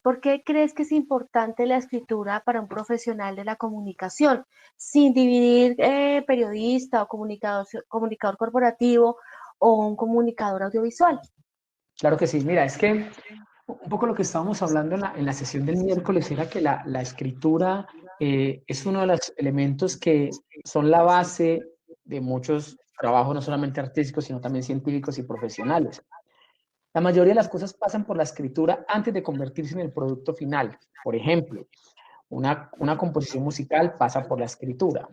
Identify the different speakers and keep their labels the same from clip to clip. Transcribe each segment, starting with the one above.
Speaker 1: ¿Por qué crees que es importante la escritura para un profesional de la comunicación? Sin dividir periodista o comunicador corporativo o un comunicador audiovisual.
Speaker 2: Claro que sí. Mira, es que un poco lo que estábamos hablando en la sesión del miércoles era que la escritura es uno de los elementos que son la base de muchos trabajos, no solamente artísticos, sino también científicos y profesionales. La mayoría de las cosas pasan por la escritura antes de convertirse en el producto final. Por ejemplo, una composición musical pasa por la escritura.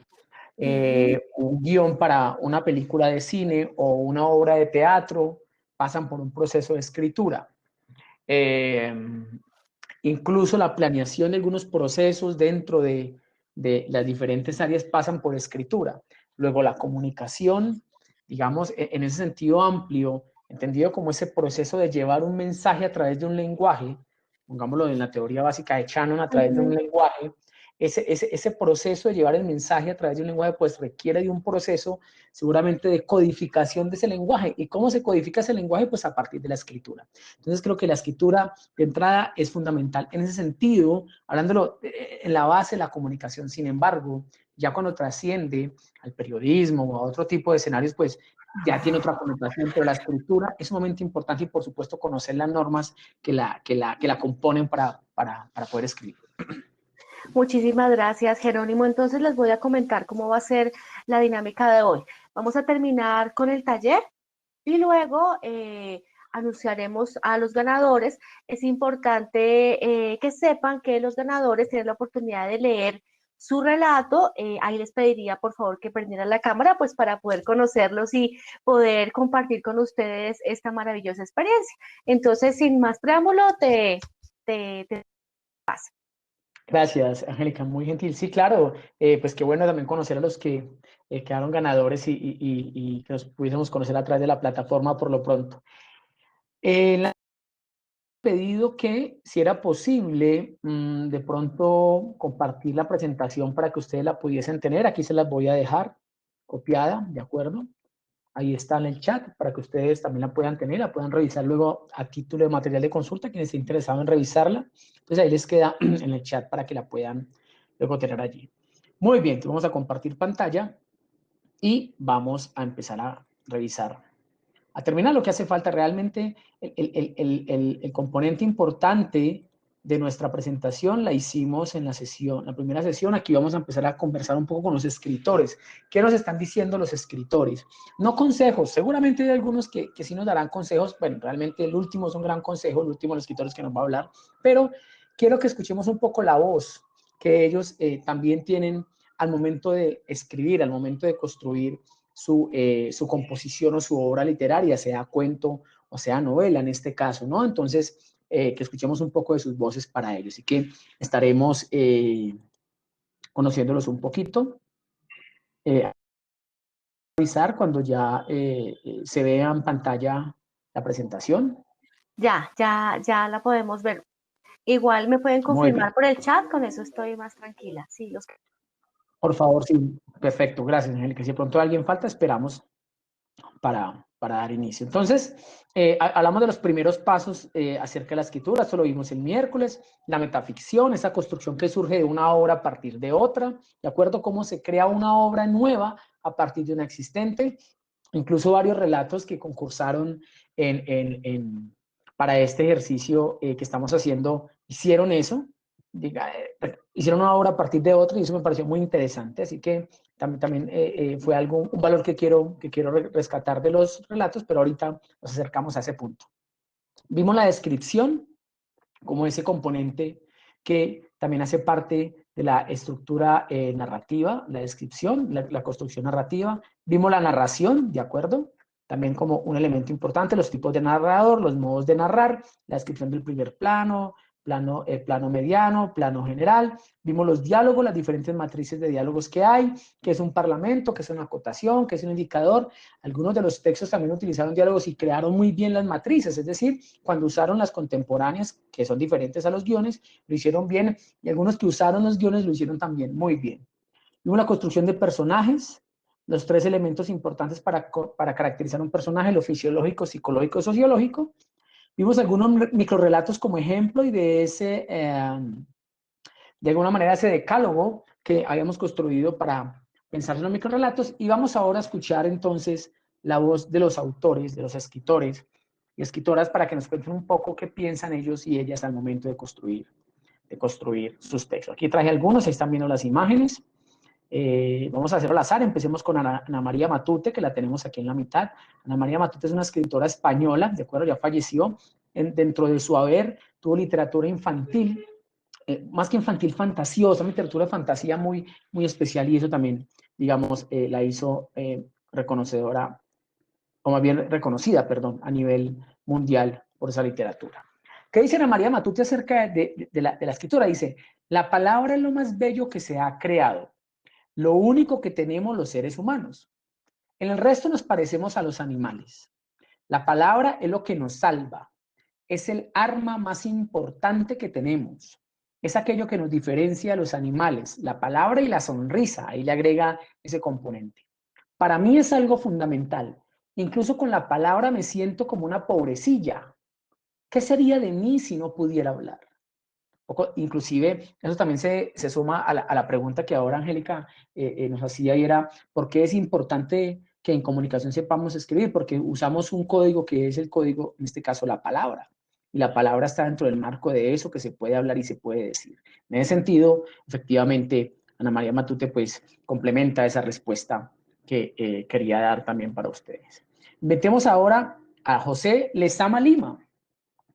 Speaker 2: Un guión para una película de cine o una obra de teatro pasan por un proceso de escritura. Eh, Incluso la planeación de algunos procesos dentro de las diferentes áreas pasan por escritura. Luego la comunicación, digamos, en ese sentido amplio, entendido como ese proceso de llevar un mensaje a través de un lenguaje, pongámoslo en la teoría básica de Shannon, a través de un lenguaje, ese proceso de llevar el mensaje a través de un lenguaje, pues requiere de un proceso seguramente de codificación de ese lenguaje. ¿Y cómo se codifica ese lenguaje? Pues a partir de la escritura. Entonces creo que la escritura de entrada es fundamental en ese sentido, hablándolo en la base de la comunicación. Sin embargo, ya cuando trasciende al periodismo o a otro tipo de escenarios, pues ya tiene otra connotación, pero la escritura es sumamente importante y por supuesto conocer las normas que la componen para poder escribir.
Speaker 1: Muchísimas gracias, Jerónimo. Entonces les voy a comentar cómo va a ser la dinámica de hoy. Vamos a terminar con el taller y luego anunciaremos a los ganadores. Es importante que sepan que los ganadores tienen la oportunidad de leer su relato. Ahí les pediría, por favor, que prendieran la cámara, pues para poder conocerlos y poder compartir con ustedes esta maravillosa experiencia. Entonces, sin más preámbulo, te paso.
Speaker 2: Gracias, Angélica, muy gentil. Sí, claro, pues qué bueno también conocer a los que quedaron ganadores y que nos pudiésemos conocer a través de la plataforma por lo pronto. La pedido que si era posible de pronto compartir la presentación para que ustedes la pudiesen tener. Aquí se las voy a dejar copiada, ¿de acuerdo? Ahí está en el chat para que ustedes también la puedan tener, la puedan revisar luego a título de material de consulta, quienes estén interesados en revisarla. Entonces ahí les queda en el chat para que la puedan luego tener allí. Muy bien, entonces vamos a compartir pantalla y vamos a empezar a revisar. A terminar, lo que hace falta realmente, el componente importante de nuestra presentación la hicimos en la primera sesión. Aquí vamos a empezar a conversar un poco con los escritores. ¿Qué nos están diciendo los escritores? No consejos, seguramente hay algunos que sí nos darán consejos. Bueno, realmente el último es un gran consejo, el último de los escritores que nos va a hablar, pero quiero que escuchemos un poco la voz que ellos también tienen al momento de escribir, al momento de construir su composición o su obra literaria, sea cuento o sea novela en este caso, ¿no? Entonces, que escuchemos un poco de sus voces para ellos. Así que estaremos conociéndolos un poquito. Avisar cuando ya se vea en pantalla la presentación.
Speaker 1: Ya la podemos ver. Igual me pueden
Speaker 2: Muy
Speaker 1: confirmar
Speaker 2: bien.
Speaker 1: por el chat, con eso estoy más tranquila. Sí, los...
Speaker 2: Por favor, sí. Perfecto. Gracias, Angélica. Si de pronto alguien falta, esperamos para dar inicio. Entonces, hablamos de los primeros pasos acerca de la escritura, esto lo vimos el miércoles, la metaficción, esa construcción que surge de una obra a partir de otra, de acuerdo a cómo se crea una obra nueva a partir de una existente, incluso varios relatos que concursaron para este ejercicio que estamos haciendo, hicieron eso, hicieron una obra a partir de otra y eso me pareció muy interesante, así que también fue un valor que quiero rescatar de los relatos, pero ahorita nos acercamos a ese punto. Vimos la descripción como ese componente que también hace parte de la estructura narrativa, la descripción, la construcción narrativa. Vimos la narración, ¿de acuerdo? También como un elemento importante, los tipos de narrador, los modos de narrar, la descripción del primer plano, plano mediano, plano general. Vimos los diálogos, las diferentes matrices de diálogos que hay, que es un parlamento, que es una acotación, que es un indicador. Algunos de los textos también utilizaron diálogos y crearon muy bien las matrices, es decir, cuando usaron las contemporáneas, que son diferentes a los guiones, lo hicieron bien, y algunos que usaron los guiones lo hicieron también muy bien. Vimos la construcción de personajes, los tres elementos importantes para caracterizar un personaje, lo fisiológico, psicológico y sociológico. Vimos algunos microrelatos como ejemplo y de ese, de alguna manera, ese decálogo que habíamos construido para pensar en los microrelatos. Y vamos ahora a escuchar entonces la voz de los autores, de los escritores y escritoras para que nos cuenten un poco qué piensan ellos y ellas al momento de construir sus textos. Aquí traje algunos, ahí están viendo las imágenes. Vamos a hacerlo al azar, empecemos con Ana María Matute, que la tenemos aquí en la mitad. Ana María Matute es una escritora española, de acuerdo, ya falleció. Dentro de su haber tuvo literatura infantil, más que infantil, fantasiosa, una literatura de fantasía muy, muy especial, y eso también, digamos, la hizo reconocedora, o más bien reconocida, perdón, a nivel mundial por esa literatura. ¿Qué dice Ana María Matute acerca de la escritura? Dice, la palabra es lo más bello que se ha creado, lo único que tenemos los seres humanos. En el resto nos parecemos a los animales. La palabra es lo que nos salva. Es el arma más importante que tenemos. Es aquello que nos diferencia a los animales. La palabra y la sonrisa. Ahí le agrega ese componente. Para mí es algo fundamental. Incluso con la palabra me siento como una pobrecilla. ¿Qué sería de mí si no pudiera hablar? Inclusive, eso también se suma a la pregunta que ahora Angélica nos hacía, y era, ¿por qué es importante que en comunicación sepamos escribir? Porque usamos un código que es el código, en este caso, la palabra. Y la palabra está dentro del marco de eso que se puede hablar y se puede decir. En ese sentido, efectivamente, Ana María Matute, pues, complementa esa respuesta que quería dar también para ustedes. Metemos ahora a José Lezama Lima.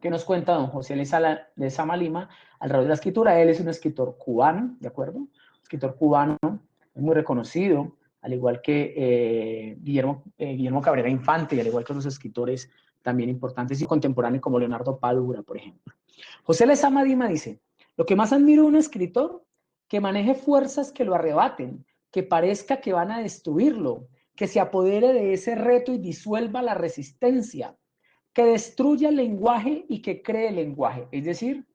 Speaker 2: ¿Qué nos cuenta don José Lezama Lima alrededor de la escritura? Él es un escritor cubano, ¿de acuerdo? Un escritor cubano, muy reconocido, al igual que Guillermo Cabrera Infante, y al igual que otros escritores también importantes y contemporáneos como Leonardo Padura, por ejemplo. José Lezama Lima dice, lo que más admiro de un escritor, que maneje fuerzas que lo arrebaten, que parezca que van a destruirlo, que se apodere de ese reto y disuelva la resistencia, que destruya el lenguaje y que cree el lenguaje, es decir,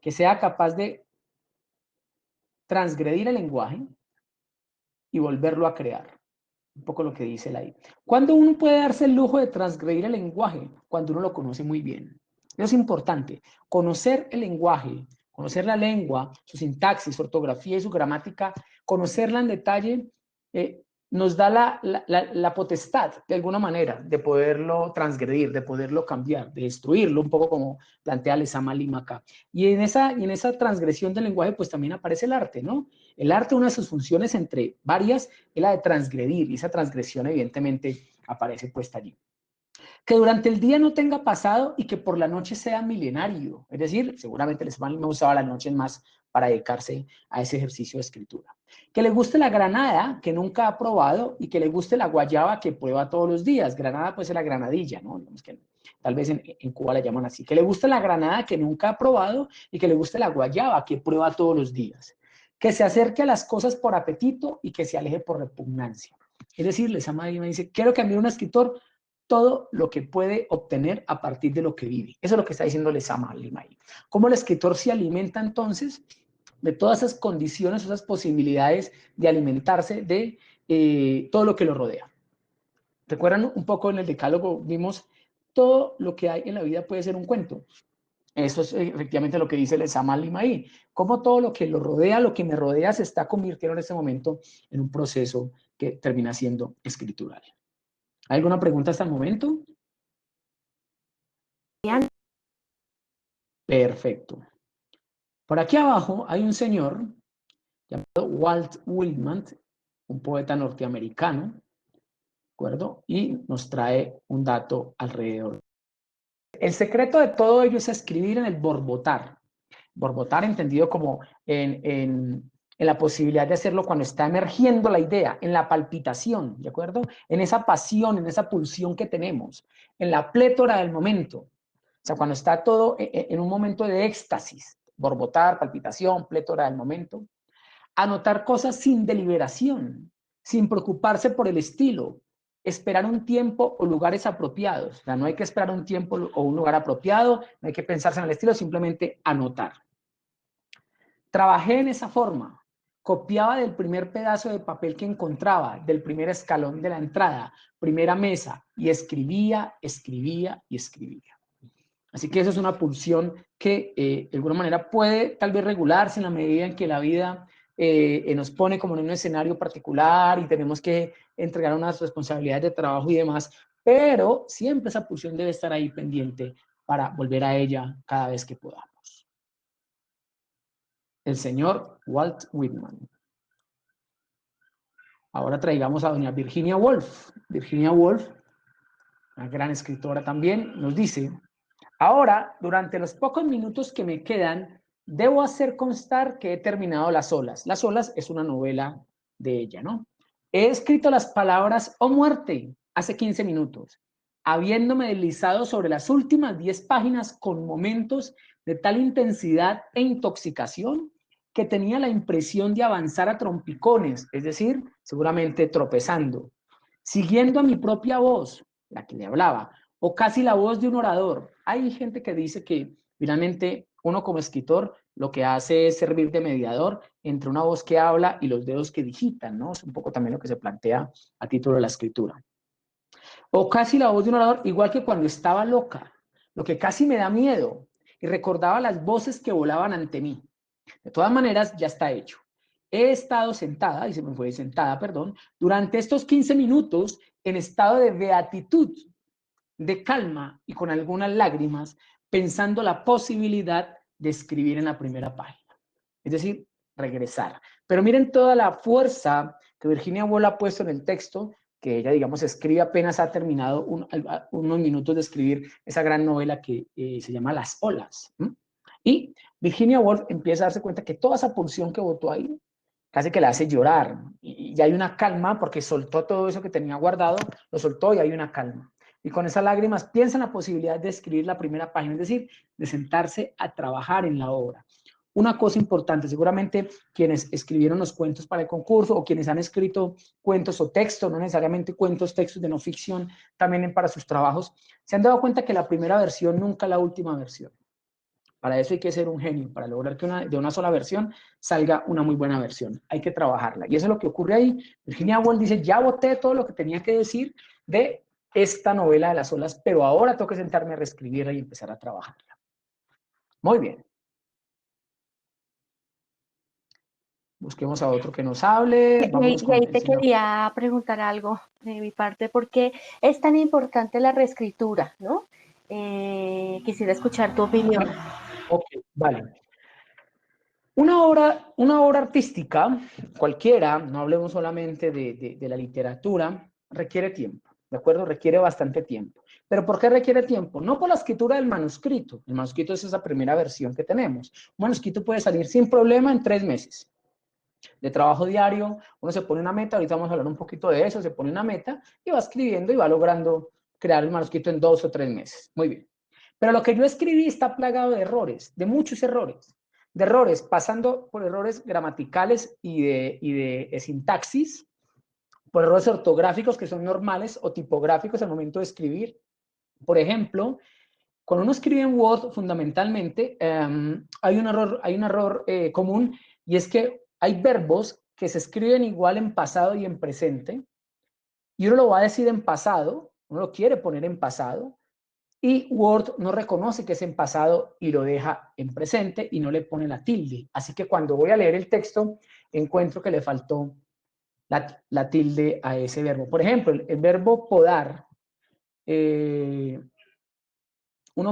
Speaker 2: que sea capaz de transgredir el lenguaje y volverlo a crear. Un poco lo que dice él ahí. ¿Cuándo uno puede darse el lujo de transgredir el lenguaje? Cuando uno lo conoce muy bien. Eso es importante. Conocer el lenguaje, conocer la lengua, su sintaxis, su ortografía y su gramática, conocerla en detalle, nos da la potestad, de alguna manera, de poderlo transgredir, de poderlo cambiar, de destruirlo, un poco como plantea Lezama Lima acá. Y en esa transgresión del lenguaje, pues también aparece el arte, ¿no? El arte, una de sus funciones, entre varias, es la de transgredir, y esa transgresión, evidentemente, aparece puesta allí. Que durante el día no tenga pasado y que por la noche sea milenario. Es decir, seguramente Lezama Lima usaba las noches más para dedicarse a ese ejercicio de escritura. Que le guste la granada, que nunca ha probado, y que le guste la guayaba, que prueba todos los días. Granada puede ser la granadilla, ¿no? Digamos que tal vez en Cuba la llaman así. Que le guste la granada, que nunca ha probado, y que le guste la guayaba, que prueba todos los días. Que se acerque a las cosas por apetito y que se aleje por repugnancia. Es decir, Lezama Lima dice, quiero que a mí un escritor todo lo que puede obtener a partir de lo que vive. Eso es lo que está diciendo Lezama Lima ahí. ¿Cómo el escritor se alimenta entonces de todas esas condiciones, esas posibilidades de alimentarse de todo lo que lo rodea? ¿Recuerdan un poco en el decálogo? Vimos todo lo que hay en la vida puede ser un cuento. Eso es efectivamente lo que dice Lezama Lima ahí. Cómo todo lo que lo rodea, lo que me rodea, se está convirtiendo en este momento en un proceso que termina siendo escritural. ¿Hay alguna pregunta hasta el momento? Perfecto. Por aquí abajo hay un señor llamado Walt Whitman, un poeta norteamericano, ¿de acuerdo? Y nos trae un dato alrededor. El secreto de todo ello es escribir en el borbotar. Borbotar entendido como en la posibilidad de hacerlo cuando está emergiendo la idea, en la palpitación, ¿de acuerdo? En esa pasión, en esa pulsión que tenemos, en la plétora del momento. O sea, cuando está todo en un momento de éxtasis, borbotar, palpitación, plétora del momento. Anotar cosas sin deliberación, sin preocuparse por el estilo, esperar un tiempo o lugares apropiados. O sea, no hay que esperar un tiempo o un lugar apropiado, no hay que pensarse en el estilo, simplemente anotar. Trabajé en esa forma. copiaba del primer pedazo de papel que encontraba, del primer escalón de la entrada, primera mesa, y escribía, escribía y escribía. Así que eso es una pulsión que de alguna manera puede tal vez regularse en la medida en que la vida nos pone como en un escenario particular y tenemos que entregar unas responsabilidades de trabajo y demás, pero siempre esa pulsión debe estar ahí pendiente para volver a ella cada vez que podamos. El señor Walt Whitman. Ahora traigamos a doña Virginia Woolf. Virginia Woolf, una gran escritora también, nos dice: ahora, durante los pocos minutos que me quedan, debo hacer constar que he terminado Las olas. Las olas es una novela de ella, ¿no? He escrito las palabras "o muerte" hace 15 minutos, habiéndome deslizado sobre las últimas 10 páginas con momentos de tal intensidad e intoxicación que tenía la impresión de avanzar a trompicones, es decir, seguramente tropezando, siguiendo a mi propia voz, la que le hablaba, o casi la voz de un orador. Hay gente que dice que finalmente uno como escritor lo que hace es servir de mediador entre una voz que habla y los dedos que digitan, ¿no? Es un poco también lo que se plantea a título de la escritura. O casi la voz de un orador, igual que cuando estaba loca, lo que casi me da miedo, y recordaba las voces que volaban ante mí. De todas maneras, ya está hecho. He estado sentada, y se me fue sentada, perdón, durante estos 15 minutos en estado de beatitud, de calma y con algunas lágrimas, pensando la posibilidad de escribir en la primera página. Es decir, regresar. Pero miren toda la fuerza que Virginia Woolf ha puesto en el texto, que ella, digamos, escribe apenas ha terminado unos minutos de escribir esa gran novela que se llama Las olas. Y Virginia Woolf empieza a darse cuenta que toda esa pulsión que botó ahí casi que la hace llorar. Y hay una calma porque soltó todo eso que tenía guardado, lo soltó y hay una calma. Y con esas lágrimas piensa en la posibilidad de escribir la primera página, es decir, de sentarse a trabajar en la obra. Una cosa importante, seguramente quienes escribieron los cuentos para el concurso o quienes han escrito cuentos o textos, no necesariamente cuentos, textos de no ficción, también para sus trabajos, se han dado cuenta que la primera versión nunca la última versión. Para eso hay que ser un genio, para lograr que de una sola versión salga una muy buena versión. Hay que trabajarla. Y eso es lo que ocurre ahí. Virginia Woolf dice, ya boté todo lo que tenía que decir de esta novela de Las olas, pero ahora tengo que sentarme a reescribirla y empezar a trabajarla. Muy bien. Busquemos a otro que nos hable. Vámonos
Speaker 1: Y
Speaker 2: con
Speaker 1: ahí
Speaker 2: el
Speaker 1: te
Speaker 2: señor.
Speaker 1: quería preguntar algo de mi parte, ¿por qué es tan importante la reescritura, ¿no? Quisiera escuchar tu opinión.
Speaker 2: Ok, vale. Una obra artística, cualquiera, no hablemos solamente de la literatura, requiere tiempo, ¿de acuerdo? Requiere bastante tiempo. ¿Pero por qué requiere tiempo? No por la escritura del manuscrito. El manuscrito es esa primera versión que tenemos. Un manuscrito puede salir sin problema en 3 meses de trabajo diario. Uno se pone una meta, ahorita vamos a hablar un poquito de eso, se pone una meta y va escribiendo y va logrando crear el manuscrito en 2 o 3 meses. Muy bien. Pero lo que yo escribí está plagado de errores, de muchos errores. De errores, pasando por errores gramaticales y de sintaxis, por errores ortográficos que son normales o tipográficos al momento de escribir. Por ejemplo, cuando uno escribe en Word, fundamentalmente, hay un error común, y es que hay verbos que se escriben igual en pasado y en presente, y uno lo va a decir en pasado, uno lo quiere poner en pasado, y Word no reconoce que es en pasado y lo deja en presente y no le pone la tilde. Así que cuando voy a leer el texto, encuentro que le faltó la tilde a ese verbo. Por ejemplo, el verbo podar, uno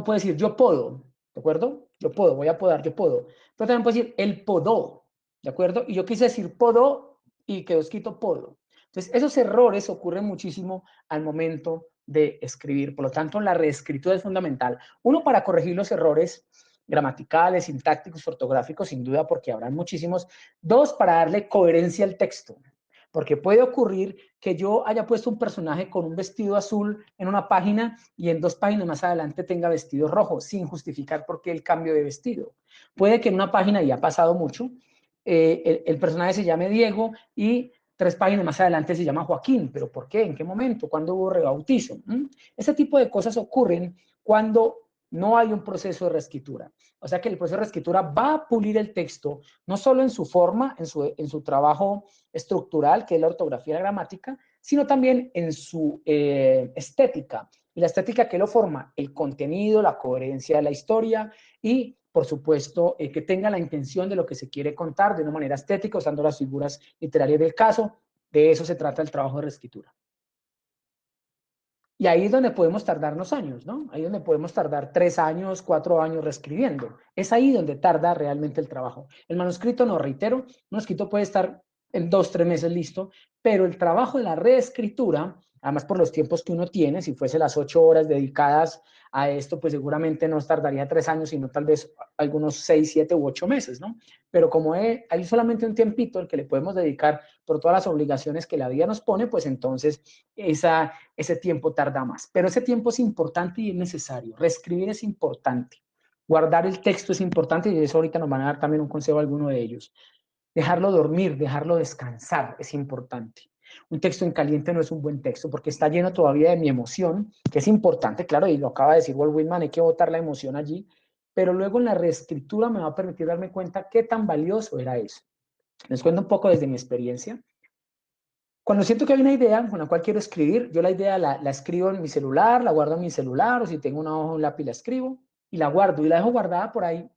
Speaker 2: puede decir yo puedo, ¿de acuerdo? Yo puedo, voy a podar, yo puedo. Pero también puedo decir él podó, ¿de acuerdo? Y yo quise decir podó y quedó escrito podo. Entonces, esos errores ocurren muchísimo al momento de escribir. Por lo tanto, la reescritura es fundamental. Uno, para corregir los errores gramaticales, sintácticos, ortográficos, sin duda, porque habrán muchísimos. Dos, para darle coherencia al texto. Porque puede ocurrir que yo haya puesto un personaje con un vestido azul en una página y en 2 páginas más adelante tenga vestido rojo, sin justificar por qué el cambio de vestido. Puede que en una página, y ha pasado mucho, el personaje se llame Diego y 3 páginas más adelante se llama Joaquín. ¿Pero por qué? ¿En qué momento? ¿Cuándo hubo rebautizo? Ese tipo de cosas ocurren cuando no hay un proceso de reescritura. O sea que el proceso de reescritura va a pulir el texto, no solo en su forma, en su trabajo estructural, que es la ortografía y la gramática, sino también en su estética. Y la estética que lo forma, el contenido, la coherencia de la historia y, por supuesto, que tenga la intención de lo que se quiere contar de una manera estética, usando las figuras literarias del caso. De eso se trata el trabajo de reescritura. Y ahí es donde podemos tardarnos años, ¿no? Ahí es donde podemos tardar 3 años, 4 años reescribiendo. Es ahí donde tarda realmente el trabajo. El manuscrito, no, reitero, un manuscrito puede estar en 2, 3 meses listo, pero el trabajo de la reescritura, además por los tiempos que uno tiene, si fuese las 8 horas dedicadas a esto, pues seguramente no tardaría 3 años, sino tal vez algunos 6, 7 u 8 meses, ¿no? Pero como hay solamente un tiempito el que le podemos dedicar por todas las obligaciones que la vida nos pone, pues entonces ese tiempo tarda más. Pero ese tiempo es importante y es necesario. Reescribir es importante. Guardar el texto es importante y de eso ahorita nos van a dar también un consejo a alguno de ellos. Dejarlo dormir, dejarlo descansar es importante. Un texto en caliente no es un buen texto porque está lleno todavía de mi emoción, que es importante, claro, y lo acaba de decir Walt Whitman, hay que botar la emoción allí, pero luego en la reescritura me va a permitir darme cuenta qué tan valioso era eso. Les cuento un poco desde mi experiencia. Cuando siento que hay una idea con la cual quiero escribir, yo la idea la escribo en mi celular, la guardo en mi celular, o si tengo una hoja o un lápiz la escribo y la guardo y la dejo guardada por ahí,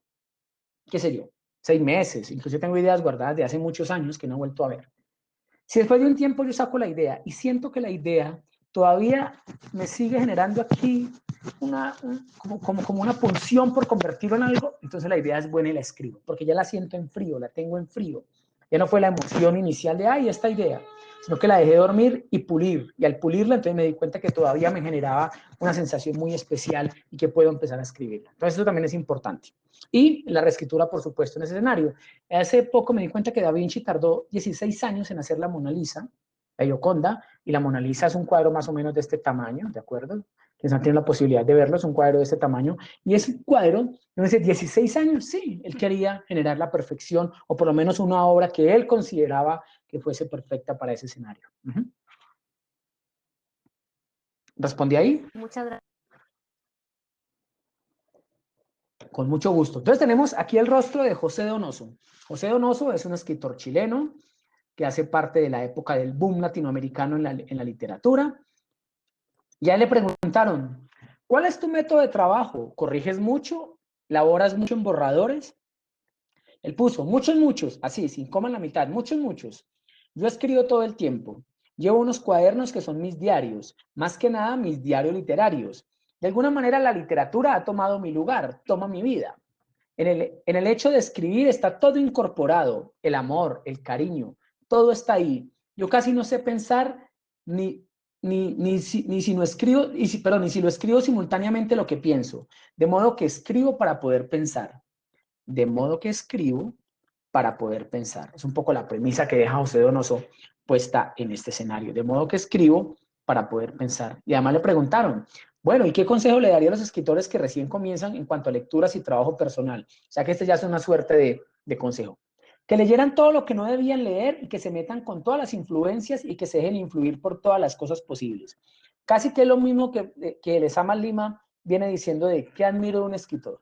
Speaker 2: qué sé yo, 6 meses. Incluso tengo ideas guardadas de hace muchos años que no he vuelto a ver. Si después de un tiempo yo saco la idea y siento que la idea todavía me sigue generando aquí como una pulsión por convertirlo en algo, entonces la idea es buena y la escribo, porque ya la siento en frío, la tengo en frío. Ya no fue la emoción inicial de, ay, esta idea, sino que la dejé dormir y pulir. Y al pulirla, entonces me di cuenta que todavía me generaba una sensación muy especial y que puedo empezar a escribirla. Entonces eso también es importante. Y la reescritura, por supuesto, en ese escenario. Hace poco me di cuenta que Da Vinci tardó 16 años en hacer la Mona Lisa, la Gioconda, y la Mona Lisa es un cuadro más o menos de este tamaño, ¿de acuerdo? Quienes no tienen la posibilidad de verlo, es un cuadro de este tamaño, y es un cuadro, no dice 16 años, sí, él quería generar la perfección, o por lo menos una obra que él consideraba que fuese perfecta para ese escenario. ¿Respondí ahí?
Speaker 1: Muchas gracias.
Speaker 2: Con mucho gusto. Entonces tenemos aquí el rostro de José Donoso. José Donoso es un escritor chileno que hace parte de la época del boom latinoamericano en la literatura. Ya le preguntaron, ¿cuál es tu método de trabajo? ¿Corriges mucho? ¿Laboras mucho en borradores? Él puso, muchos, así, sin coma en la mitad, muchos. Yo escribo todo el tiempo. Llevo unos cuadernos que son mis diarios, más que nada mis diarios literarios. De alguna manera la literatura ha tomado mi lugar, toma mi vida. En el hecho de escribir está todo incorporado, el amor, el cariño, todo está ahí. Yo casi no sé pensar ni si no escribo, ni si lo escribo simultáneamente lo que pienso. De modo que escribo para poder pensar. De modo que escribo para poder pensar. Es un poco la premisa que deja José Donoso puesta en este escenario. De modo que escribo para poder pensar. Y además le preguntaron, bueno, ¿y qué consejo le daría a los escritores que recién comienzan en cuanto a lecturas y trabajo personal? O sea que este ya es una suerte de consejo. Que leyeran todo lo que no debían leer y que se metan con todas las influencias y que se dejen influir por todas las cosas posibles. Casi que es lo mismo que Lezama Lima viene diciendo de qué admiro de un escritor.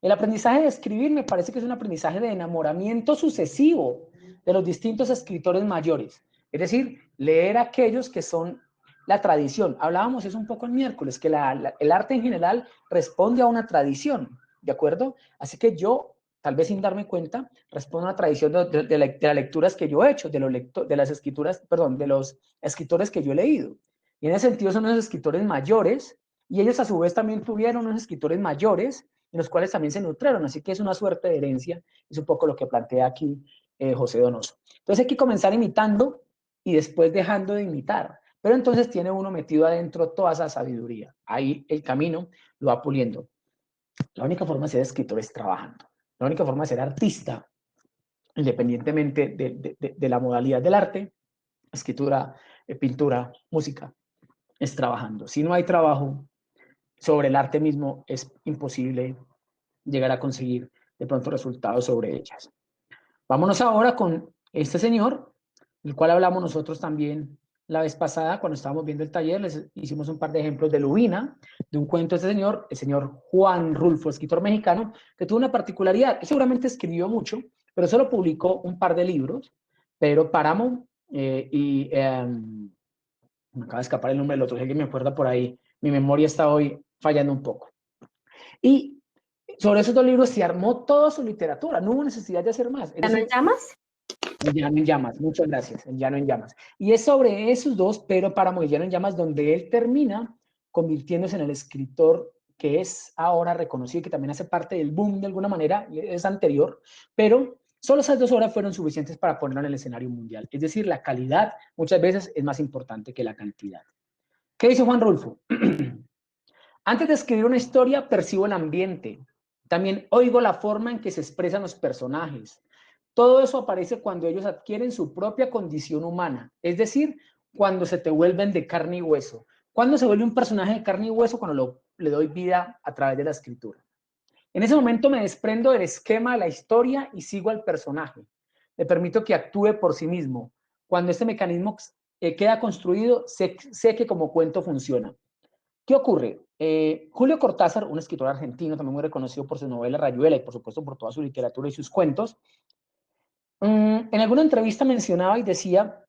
Speaker 2: El aprendizaje de escribir me parece que es un aprendizaje de enamoramiento sucesivo de los distintos escritores mayores. Es decir, leer aquellos que son la tradición. Hablábamos eso un poco el miércoles, que el arte en general responde a una tradición, ¿de acuerdo? Así que yo, tal vez sin darme cuenta, respondo a una tradición de las lecturas que yo he hecho, de las escrituras, perdón, de los escritores que yo he leído. Y en ese sentido son los escritores mayores, y ellos a su vez también tuvieron unos escritores mayores en los cuales también se nutrieron, así que es una suerte de herencia, es un poco lo que plantea aquí José Donoso. Entonces hay que comenzar imitando y después dejando de imitar, pero entonces tiene uno metido adentro toda esa sabiduría, ahí el camino lo va puliendo. La única forma de ser escritor es trabajando, la única forma de ser artista, independientemente de la modalidad del arte, escritura, pintura, música, es trabajando. Si no hay trabajo sobre el arte mismo, es imposible llegar a conseguir de pronto resultados sobre ellas. Vámonos ahora con este señor, del cual hablamos nosotros también la vez pasada, cuando estábamos viendo el taller, les hicimos un par de ejemplos de Lubina, de un cuento de este señor, el señor Juan Rulfo, escritor mexicano, que tuvo una particularidad, que seguramente escribió mucho, pero solo publicó un par de libros, Pedro Páramo me acaba de escapar el nombre del otro, si alguien me acuerda por ahí, mi memoria está hoy fallando un poco. Y sobre esos dos libros se armó toda su literatura, no hubo necesidad de hacer más. Es
Speaker 1: ¿Ya no
Speaker 2: decir,
Speaker 1: llamas?
Speaker 2: El Llano en Llamas, muchas gracias, El Llano en Llamas. Y es sobre esos dos, Pedro Páramo y El Llano en Llamas, donde él termina convirtiéndose en el escritor que es ahora reconocido, que también hace parte del boom de alguna manera, es anterior, pero solo esas 2 horas fueron suficientes para ponerlo en el escenario mundial. Es decir, la calidad muchas veces es más importante que la cantidad. ¿Qué dice Juan Rulfo? Antes de escribir una historia, percibo el ambiente. También oigo la forma en que se expresan los personajes. Todo eso aparece cuando ellos adquieren su propia condición humana, es decir, cuando se te vuelven de carne y hueso. ¿Cuándo se vuelve un personaje de carne y hueso? Cuando le doy vida a través de la escritura. En ese momento me desprendo del esquema de la historia y sigo al personaje. Le permito que actúe por sí mismo. Cuando este mecanismo queda construido, sé que como cuento funciona. ¿Qué ocurre? Julio Cortázar, un escritor argentino, también muy reconocido por su novela Rayuela y por supuesto por toda su literatura y sus cuentos, en alguna entrevista mencionaba y decía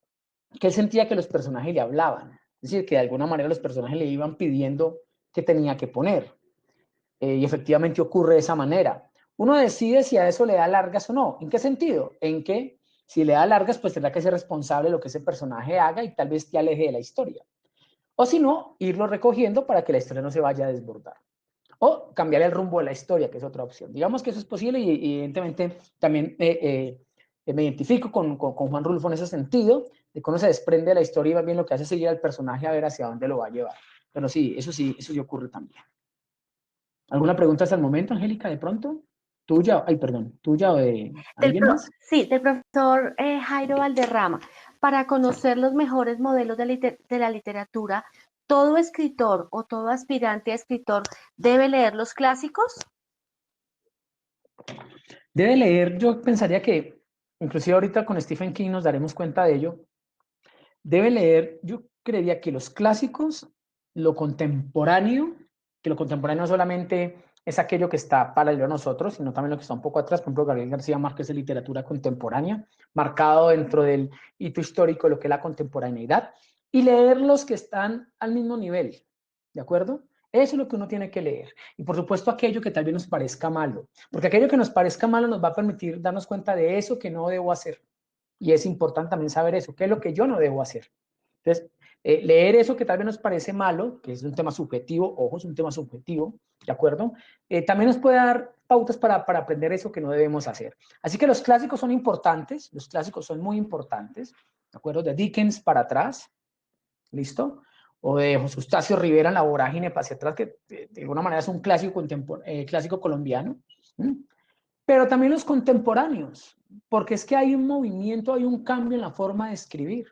Speaker 2: que él sentía que los personajes le hablaban, es decir, que de alguna manera los personajes le iban pidiendo qué tenía que poner, y efectivamente ocurre de esa manera. Uno decide si a eso le da largas o no. ¿En qué sentido? En que si le da largas, pues tendrá que ser responsable de lo que ese personaje haga y tal vez te aleje de la historia. O si no, irlo recogiendo para que la historia no se vaya a desbordar. O cambiar el rumbo de la historia, que es otra opción. Digamos que eso es posible y evidentemente también me identifico con Juan Rulfo en ese sentido, de cómo se desprende de la historia y va bien lo que hace es seguir al personaje a ver hacia dónde lo va a llevar. Pero sí, eso sí ocurre también. ¿Alguna pregunta hasta el momento, Angélica, de pronto? ¿Tuya? Ay, perdón, ¿tuya o de alguien más?
Speaker 1: Sí, del profesor Jairo Valderrama. Para conocer los mejores modelos de la literatura, ¿todo escritor o todo aspirante a escritor debe leer los clásicos?
Speaker 2: Debe leer, yo pensaría que, inclusive ahorita con Stephen King nos daremos cuenta de ello, debe leer, yo creería que los clásicos, lo contemporáneo, que lo contemporáneo no solamente es aquello que está paralelo a nosotros, sino también lo que está un poco atrás. Por ejemplo, Gabriel García Márquez de literatura contemporánea, marcado dentro del hito histórico de lo que es la contemporaneidad, y leer los que están al mismo nivel, ¿de acuerdo? Eso es lo que uno tiene que leer. Y por supuesto aquello que tal vez nos parezca malo, porque aquello que nos parezca malo nos va a permitir darnos cuenta de eso que no debo hacer. Y es importante también saber eso, qué es lo que yo no debo hacer. Entonces, leer eso que tal vez nos parece malo, que es un tema subjetivo, ojo, es un tema subjetivo, ¿de acuerdo? También nos puede dar pautas para aprender eso que no debemos hacer. Así que los clásicos son importantes, los clásicos son muy importantes, ¿de acuerdo? De Dickens para atrás, ¿listo? O de José Eustacio Rivera en La Vorágine para hacia atrás, que de alguna manera es un clásico, clásico colombiano. ¿Mm? Pero también los contemporáneos, porque es que hay un movimiento, hay un cambio en la forma de escribir.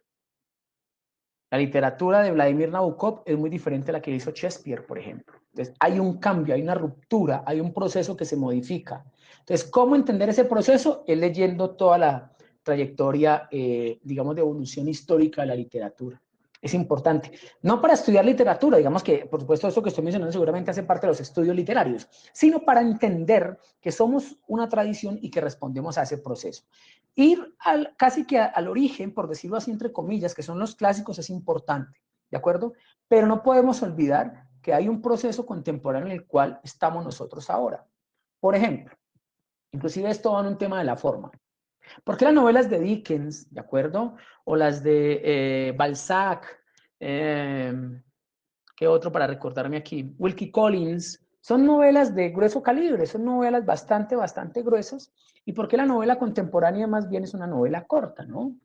Speaker 2: La literatura de Vladimir Nabokov es muy diferente a la que hizo Shakespeare, por ejemplo. Entonces, hay un cambio, hay una ruptura, hay un proceso que se modifica. Entonces, ¿cómo entender ese proceso? Es leyendo toda la trayectoria, digamos, de evolución histórica de la literatura. Es importante. No para estudiar literatura, digamos que, por supuesto, esto que estoy mencionando seguramente hace parte de los estudios literarios, sino para entender que somos una tradición y que respondemos a ese proceso. Ir casi que al origen, por decirlo así, entre comillas, que son los clásicos, es importante, ¿de acuerdo? Pero no podemos olvidar que hay un proceso contemporáneo en el cual estamos nosotros ahora. Por ejemplo, inclusive esto va en un tema de la forma. ¿Por qué las novelas de Dickens, ¿de acuerdo? O las de Balzac, ¿qué otro para recordarme aquí? Wilkie Collins, son novelas de grueso calibre, son novelas bastante gruesas. ¿Y por qué la novela contemporánea más bien es una novela corta, no?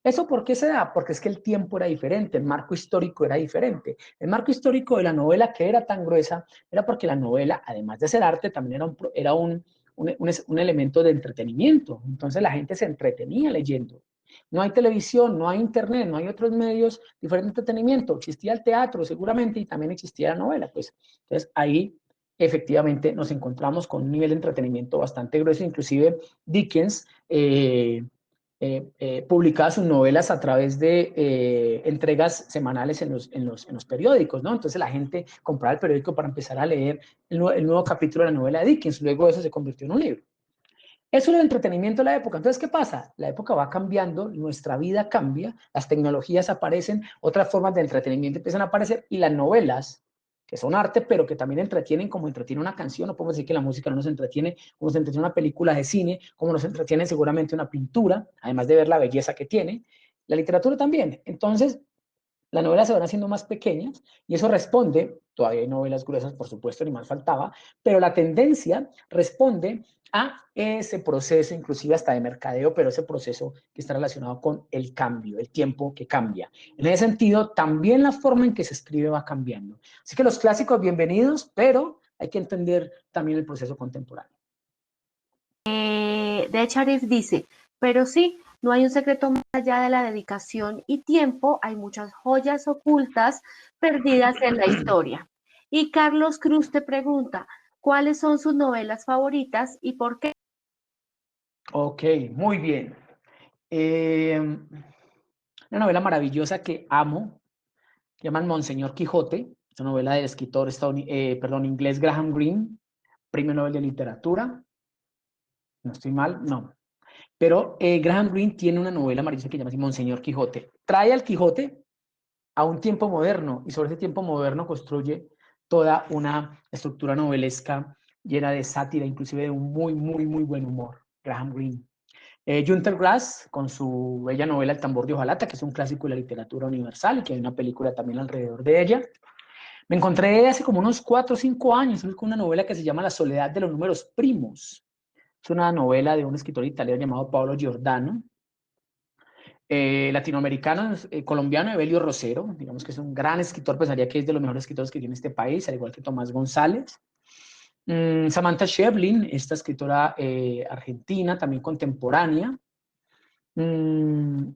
Speaker 2: ¿Eso por qué se da? Porque es que el tiempo era diferente, el marco histórico era diferente. El marco histórico de la novela que era tan gruesa era porque la novela, además de ser arte, también era un elemento de entretenimiento. Entonces la gente se entretenía leyendo. No hay televisión, no hay internet, no hay otros medios diferentes de entretenimiento. Existía el teatro seguramente y también existía la novela. Pues, entonces ahí efectivamente nos encontramos con un nivel de entretenimiento bastante grueso. Inclusive Dickens publicaba sus novelas a través de entregas semanales en los periódicos, ¿no? Entonces la gente compraba el periódico para empezar a leer el nuevo capítulo de la novela de Dickens. Luego eso se convirtió en un libro. Eso era el entretenimiento de la época. Entonces, ¿qué pasa? La época va cambiando, nuestra vida cambia, las tecnologías aparecen, otras formas de entretenimiento empiezan a aparecer y las novelas, que son arte, pero que también entretienen como entretiene una canción. No podemos decir que la música no nos entretiene, como nos entretiene una película de cine, como nos entretiene seguramente una pintura, además de ver la belleza que tiene. La literatura también. Entonces, las novelas se van haciendo más pequeñas y eso responde, todavía hay novelas gruesas, por supuesto, ni más faltaba, pero la tendencia responde a ese proceso, inclusive hasta de mercadeo, pero ese proceso que está relacionado con el cambio, el tiempo que cambia. En ese sentido, también la forma en que se escribe va cambiando. Así que los clásicos, bienvenidos, pero hay que entender también el proceso contemporáneo.
Speaker 1: De Sharif dice, pero sí, no hay un secreto más allá de la dedicación y tiempo, hay muchas joyas ocultas perdidas en la historia. Y Carlos Cruz te pregunta, ¿cuáles son sus novelas favoritas y por qué?
Speaker 2: Ok, muy bien. Una novela maravillosa que amo, llaman Monseñor Quijote, es una novela del escritor inglés Graham Greene, premio Nobel de Literatura, no estoy mal, no. Pero Graham Greene tiene una novela maravillosa que se llama así, Monseñor Quijote. Trae al Quijote a un tiempo moderno y sobre ese tiempo moderno construye toda una estructura novelesca llena de sátira, inclusive de un muy, muy, muy buen humor. Graham Greene. Günter Grass, con su bella novela El tambor de hojalata, que es un clásico de la literatura universal y que hay una película también alrededor de ella. Me encontré hace como unos 4 o 5 años con una novela que se llama La soledad de los números primos. Es una novela de un escritor italiano llamado Paolo Giordano, latinoamericano, colombiano, Evelio Rosero, digamos que es un gran escritor, pensaría que es de los mejores escritores que tiene este país, al igual que Tomás González. Samantha Schweblin, esta escritora argentina, también contemporánea. Bueno,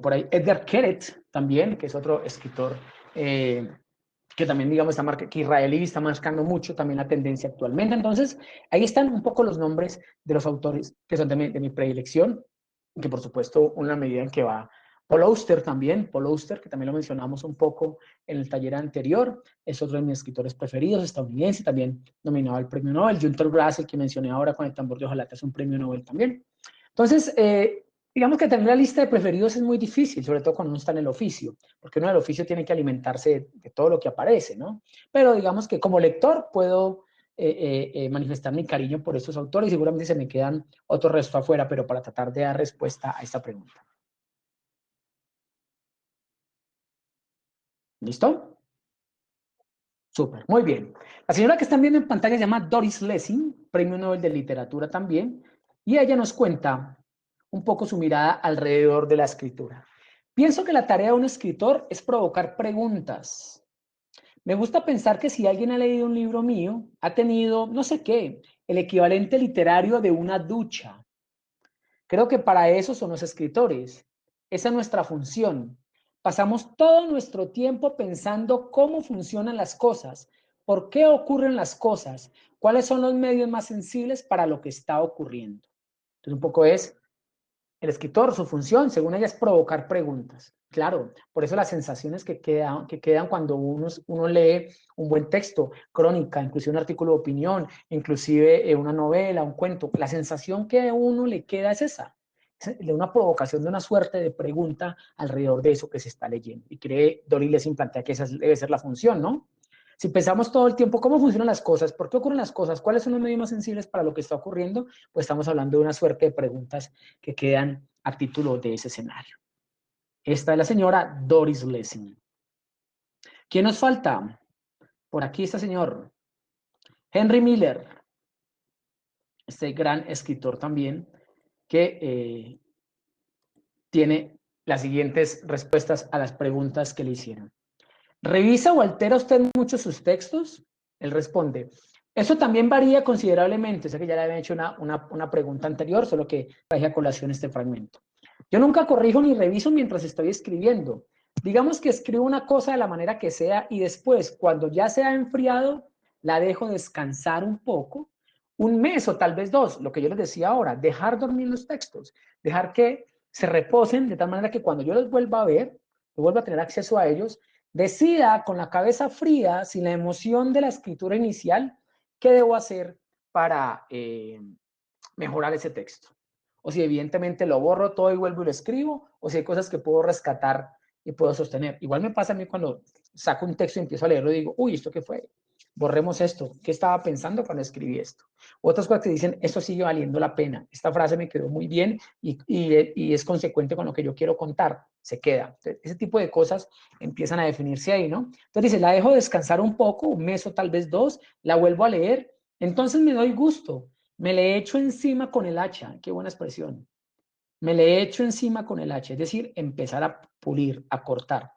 Speaker 2: por ahí Edgar Keret también, que es otro escritor que también, digamos, que israelí está marcando mucho también la tendencia actualmente. Entonces, ahí están un poco los nombres de los autores que son de mi predilección, que por supuesto, una medida en que va Paul Auster también, Paul Auster, que también lo mencionamos un poco en el taller anterior, es otro de mis escritores preferidos, estadounidense, también nominado al premio Nobel. Günter Grass, el que mencioné ahora con El tambor de hojalata, es un premio Nobel también. Entonces, digamos que tener la lista de preferidos es muy difícil, sobre todo cuando uno está en el oficio, porque uno en el oficio tiene que alimentarse de todo lo que aparece, ¿no? Pero digamos que como lector puedo manifestar mi cariño por estos autores y seguramente se me quedan otro resto afuera, pero para tratar de dar respuesta a esta pregunta. ¿Listo? Súper, muy bien. La señora que están viendo en pantalla se llama Doris Lessing, Premio Nobel de Literatura también, y ella nos cuenta un poco su mirada alrededor de la escritura. Pienso que la tarea de un escritor es provocar preguntas. Me gusta pensar que si alguien ha leído un libro mío, ha tenido, no sé qué, el equivalente literario de una ducha. Creo que para eso son los escritores. Esa es nuestra función. Pasamos todo nuestro tiempo pensando cómo funcionan las cosas, por qué ocurren las cosas, cuáles son los medios más sensibles para lo que está ocurriendo. Entonces, un poco es el escritor, su función, según ella, es provocar preguntas. Claro, por eso las sensaciones que quedan cuando uno lee un buen texto, crónica, inclusive un artículo de opinión, inclusive una novela, un cuento, la sensación que a uno le queda es esa, de una provocación, de una suerte de pregunta alrededor de eso que se está leyendo. Y cree Doris Lessing plantea que esa debe ser la función, ¿no? Si pensamos todo el tiempo cómo funcionan las cosas, por qué ocurren las cosas, cuáles son los medios más sensibles para lo que está ocurriendo, pues estamos hablando de una suerte de preguntas que quedan a título de ese escenario. Esta es la señora Doris Lessing. ¿Quién nos falta? Por aquí está señor Henry Miller, este gran escritor también, que tiene las siguientes respuestas a las preguntas que le hicieron. ¿Revisa o altera usted mucho sus textos? Él responde, eso también varía considerablemente. O sea que ya le había hecho una pregunta anterior, solo que traje a colación este fragmento. Yo nunca corrijo ni reviso mientras estoy escribiendo. Digamos que escribo una cosa de la manera que sea y después, cuando ya se ha enfriado, la dejo descansar un poco, un mes o tal vez 2, lo que yo les decía ahora, dejar dormir los textos, dejar que se reposen de tal manera que cuando yo los vuelva a ver, yo vuelva a tener acceso a ellos, decida con la cabeza fría, sin la emoción de la escritura inicial, qué debo hacer para mejorar ese texto. O si evidentemente lo borro todo y vuelvo y lo escribo, o si hay cosas que puedo rescatar y puedo sostener. Igual me pasa a mí cuando saco un texto y empiezo a leerlo y digo, uy, ¿esto qué fue? Borremos esto. ¿Qué estaba pensando cuando escribí esto? Otras cosas que dicen, esto sigue valiendo la pena. Esta frase me quedó muy bien y es consecuente con lo que yo quiero contar. Se queda. Entonces, ese tipo de cosas empiezan a definirse ahí, ¿no? Entonces dice, la dejo descansar un poco, un mes o tal vez 2, la vuelvo a leer, entonces me doy gusto. Me le echo encima con el hacha, qué buena expresión. Me le echo encima con el hacha, es decir, empezar a pulir, a cortar.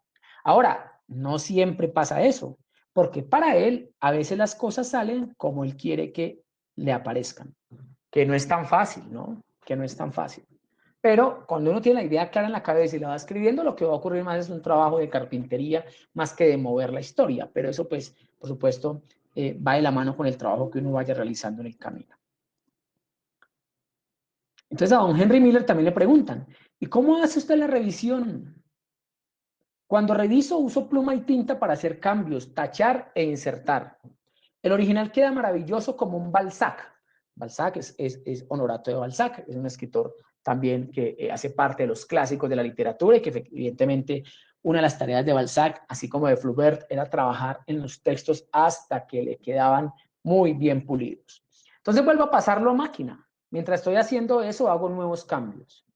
Speaker 2: Ahora, no siempre pasa eso, porque para él a veces las cosas salen como él quiere que le aparezcan, que no es tan fácil, ¿no? Que no es tan fácil. Pero cuando uno tiene la idea clara en la cabeza y la va escribiendo, lo que va a ocurrir más es un trabajo de carpintería más que de mover la historia. Pero eso, pues, por supuesto, va de la mano con el trabajo que uno vaya realizando en el camino. Entonces a don Henry Miller también le preguntan, ¿y cómo hace usted la revisión? Cuando reviso uso pluma y tinta para hacer cambios, tachar e insertar. El original queda maravilloso como un Balzac. Balzac es Honorato de Balzac, es un escritor también que hace parte de los clásicos de la literatura y que evidentemente una de las tareas de Balzac, así como de Flaubert, era trabajar en los textos hasta que le quedaban muy bien pulidos. Entonces vuelvo a pasarlo a máquina. Mientras estoy haciendo eso, hago nuevos cambios.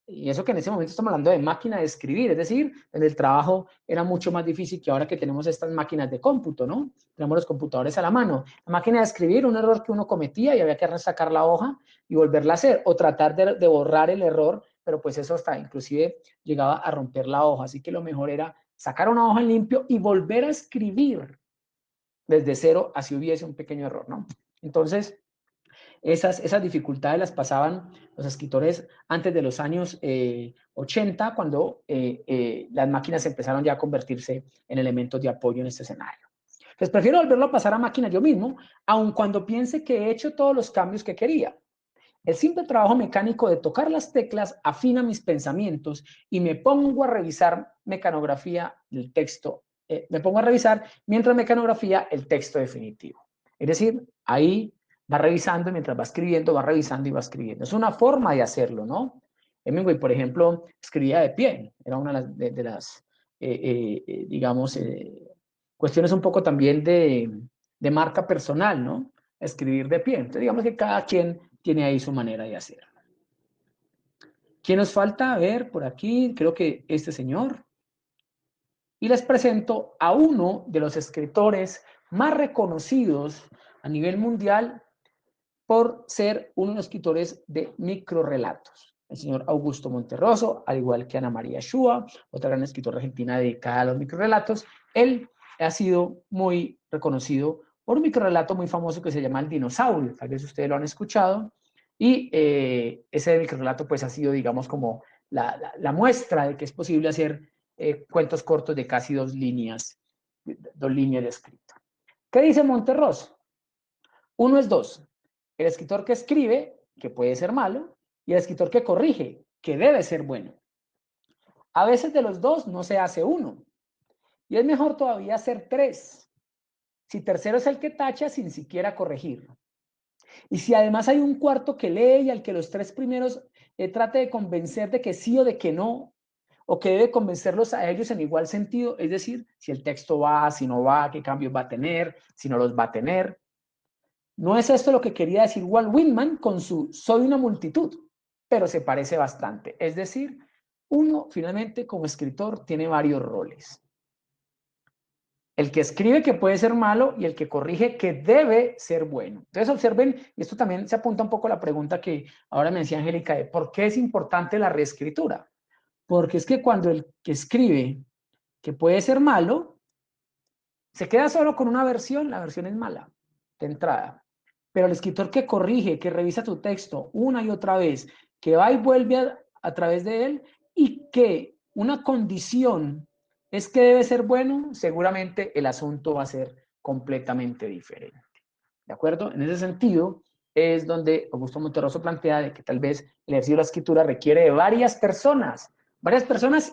Speaker 2: Y eso que en ese momento estamos hablando de máquina de escribir, es decir, en el trabajo era mucho más difícil que ahora que tenemos estas máquinas de cómputo, ¿no? Tenemos los computadores a la mano. La máquina de escribir, un error que uno cometía y había que sacar la hoja y volverla a hacer, o tratar de borrar el error, pero pues eso hasta inclusive llegaba a romper la hoja. Así que lo mejor era sacar una hoja en limpio y volver a escribir desde cero, así hubiese un pequeño error, ¿no? Entonces, esas dificultades las pasaban los escritores antes de los años 80, cuando las máquinas empezaron ya a convertirse en elementos de apoyo en este escenario. Entonces prefiero volverlo a pasar a máquina yo mismo, aun cuando piense que he hecho todos los cambios que quería. El simple trabajo mecánico de tocar las teclas afina mis pensamientos y me pongo a revisar mecanografía del texto. Me pongo a revisar mientras mecanografía el texto definitivo. Es decir, ahí va revisando mientras va escribiendo, va revisando y va escribiendo. Es una forma de hacerlo, ¿no? Hemingway, por ejemplo, escribía de pie. Era una de las digamos, cuestiones un poco también de marca personal, ¿no? Escribir de pie. Entonces, digamos que cada quien tiene ahí su manera de hacerlo. ¿Quién nos falta? A ver, por aquí, creo que este señor. Y les presento a uno de los escritores más reconocidos a nivel mundial por ser uno de los escritores de microrrelatos. El señor Augusto Monterroso, al igual que Ana María Shua, otra gran escritora argentina dedicada a los microrrelatos. Él ha sido muy reconocido por un microrrelato muy famoso que se llama El Dinosaurio. Tal vez ustedes lo han escuchado. Y ese microrrelato pues ha sido, digamos, como la muestra de que es posible hacer cuentos cortos de casi 2 líneas de escrito. ¿Qué dice Monterroso? Uno es dos. El escritor que escribe, que puede ser malo, y el escritor que corrige, que debe ser bueno. A veces de los dos no se hace uno. Y es mejor todavía hacer 3. Si tercero es el que tacha sin siquiera corregir. Y si además hay un cuarto que lee y al que los 3 primeros trate de convencer de que sí o de que no, o que debe convencerlos a ellos en igual sentido, es decir, si el texto va, si no va, qué cambios va a tener, si no los va a tener. No es esto lo que quería decir Walt Whitman con su soy una multitud, pero se parece bastante. Es decir, uno finalmente como escritor tiene varios roles. El que escribe que puede ser malo y el que corrige que debe ser bueno. Entonces observen, y esto también se apunta un poco a la pregunta que ahora me decía Angélica, de ¿por qué es importante la reescritura? Porque es que cuando el que escribe que puede ser malo, se queda solo con una versión, la versión es mala, de entrada. Pero el escritor que corrige, que revisa tu texto una y otra vez, que va y vuelve a través de él y que una condición es que debe ser bueno, seguramente el asunto va a ser completamente diferente. ¿De acuerdo? En ese sentido, es donde Augusto Monterroso plantea de que tal vez el ejercicio de la escritura requiere de varias personas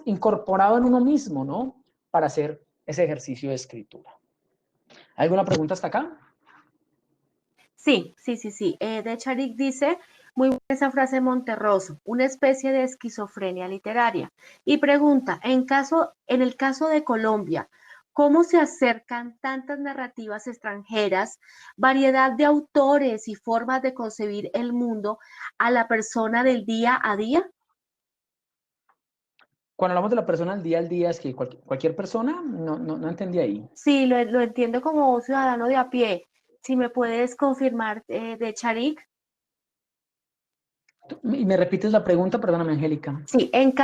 Speaker 2: incorporado en uno mismo, ¿no? Para hacer ese ejercicio de escritura. ¿Alguna pregunta hasta acá?
Speaker 1: Sí, sí, sí, sí. De Charik dice, muy buena esa frase de Monterroso, una especie de esquizofrenia literaria. Y pregunta, en el caso de Colombia, ¿cómo se acercan tantas narrativas extranjeras, variedad de autores y formas de concebir el mundo a la persona del día a día?
Speaker 2: Cuando hablamos de la persona al día, es que cualquier persona, no entendí ahí.
Speaker 1: Sí, lo entiendo como un ciudadano de a pie. Si me puedes confirmar de Charik.
Speaker 2: Y me repites la pregunta, perdóname, Angélica.
Speaker 1: Sí, en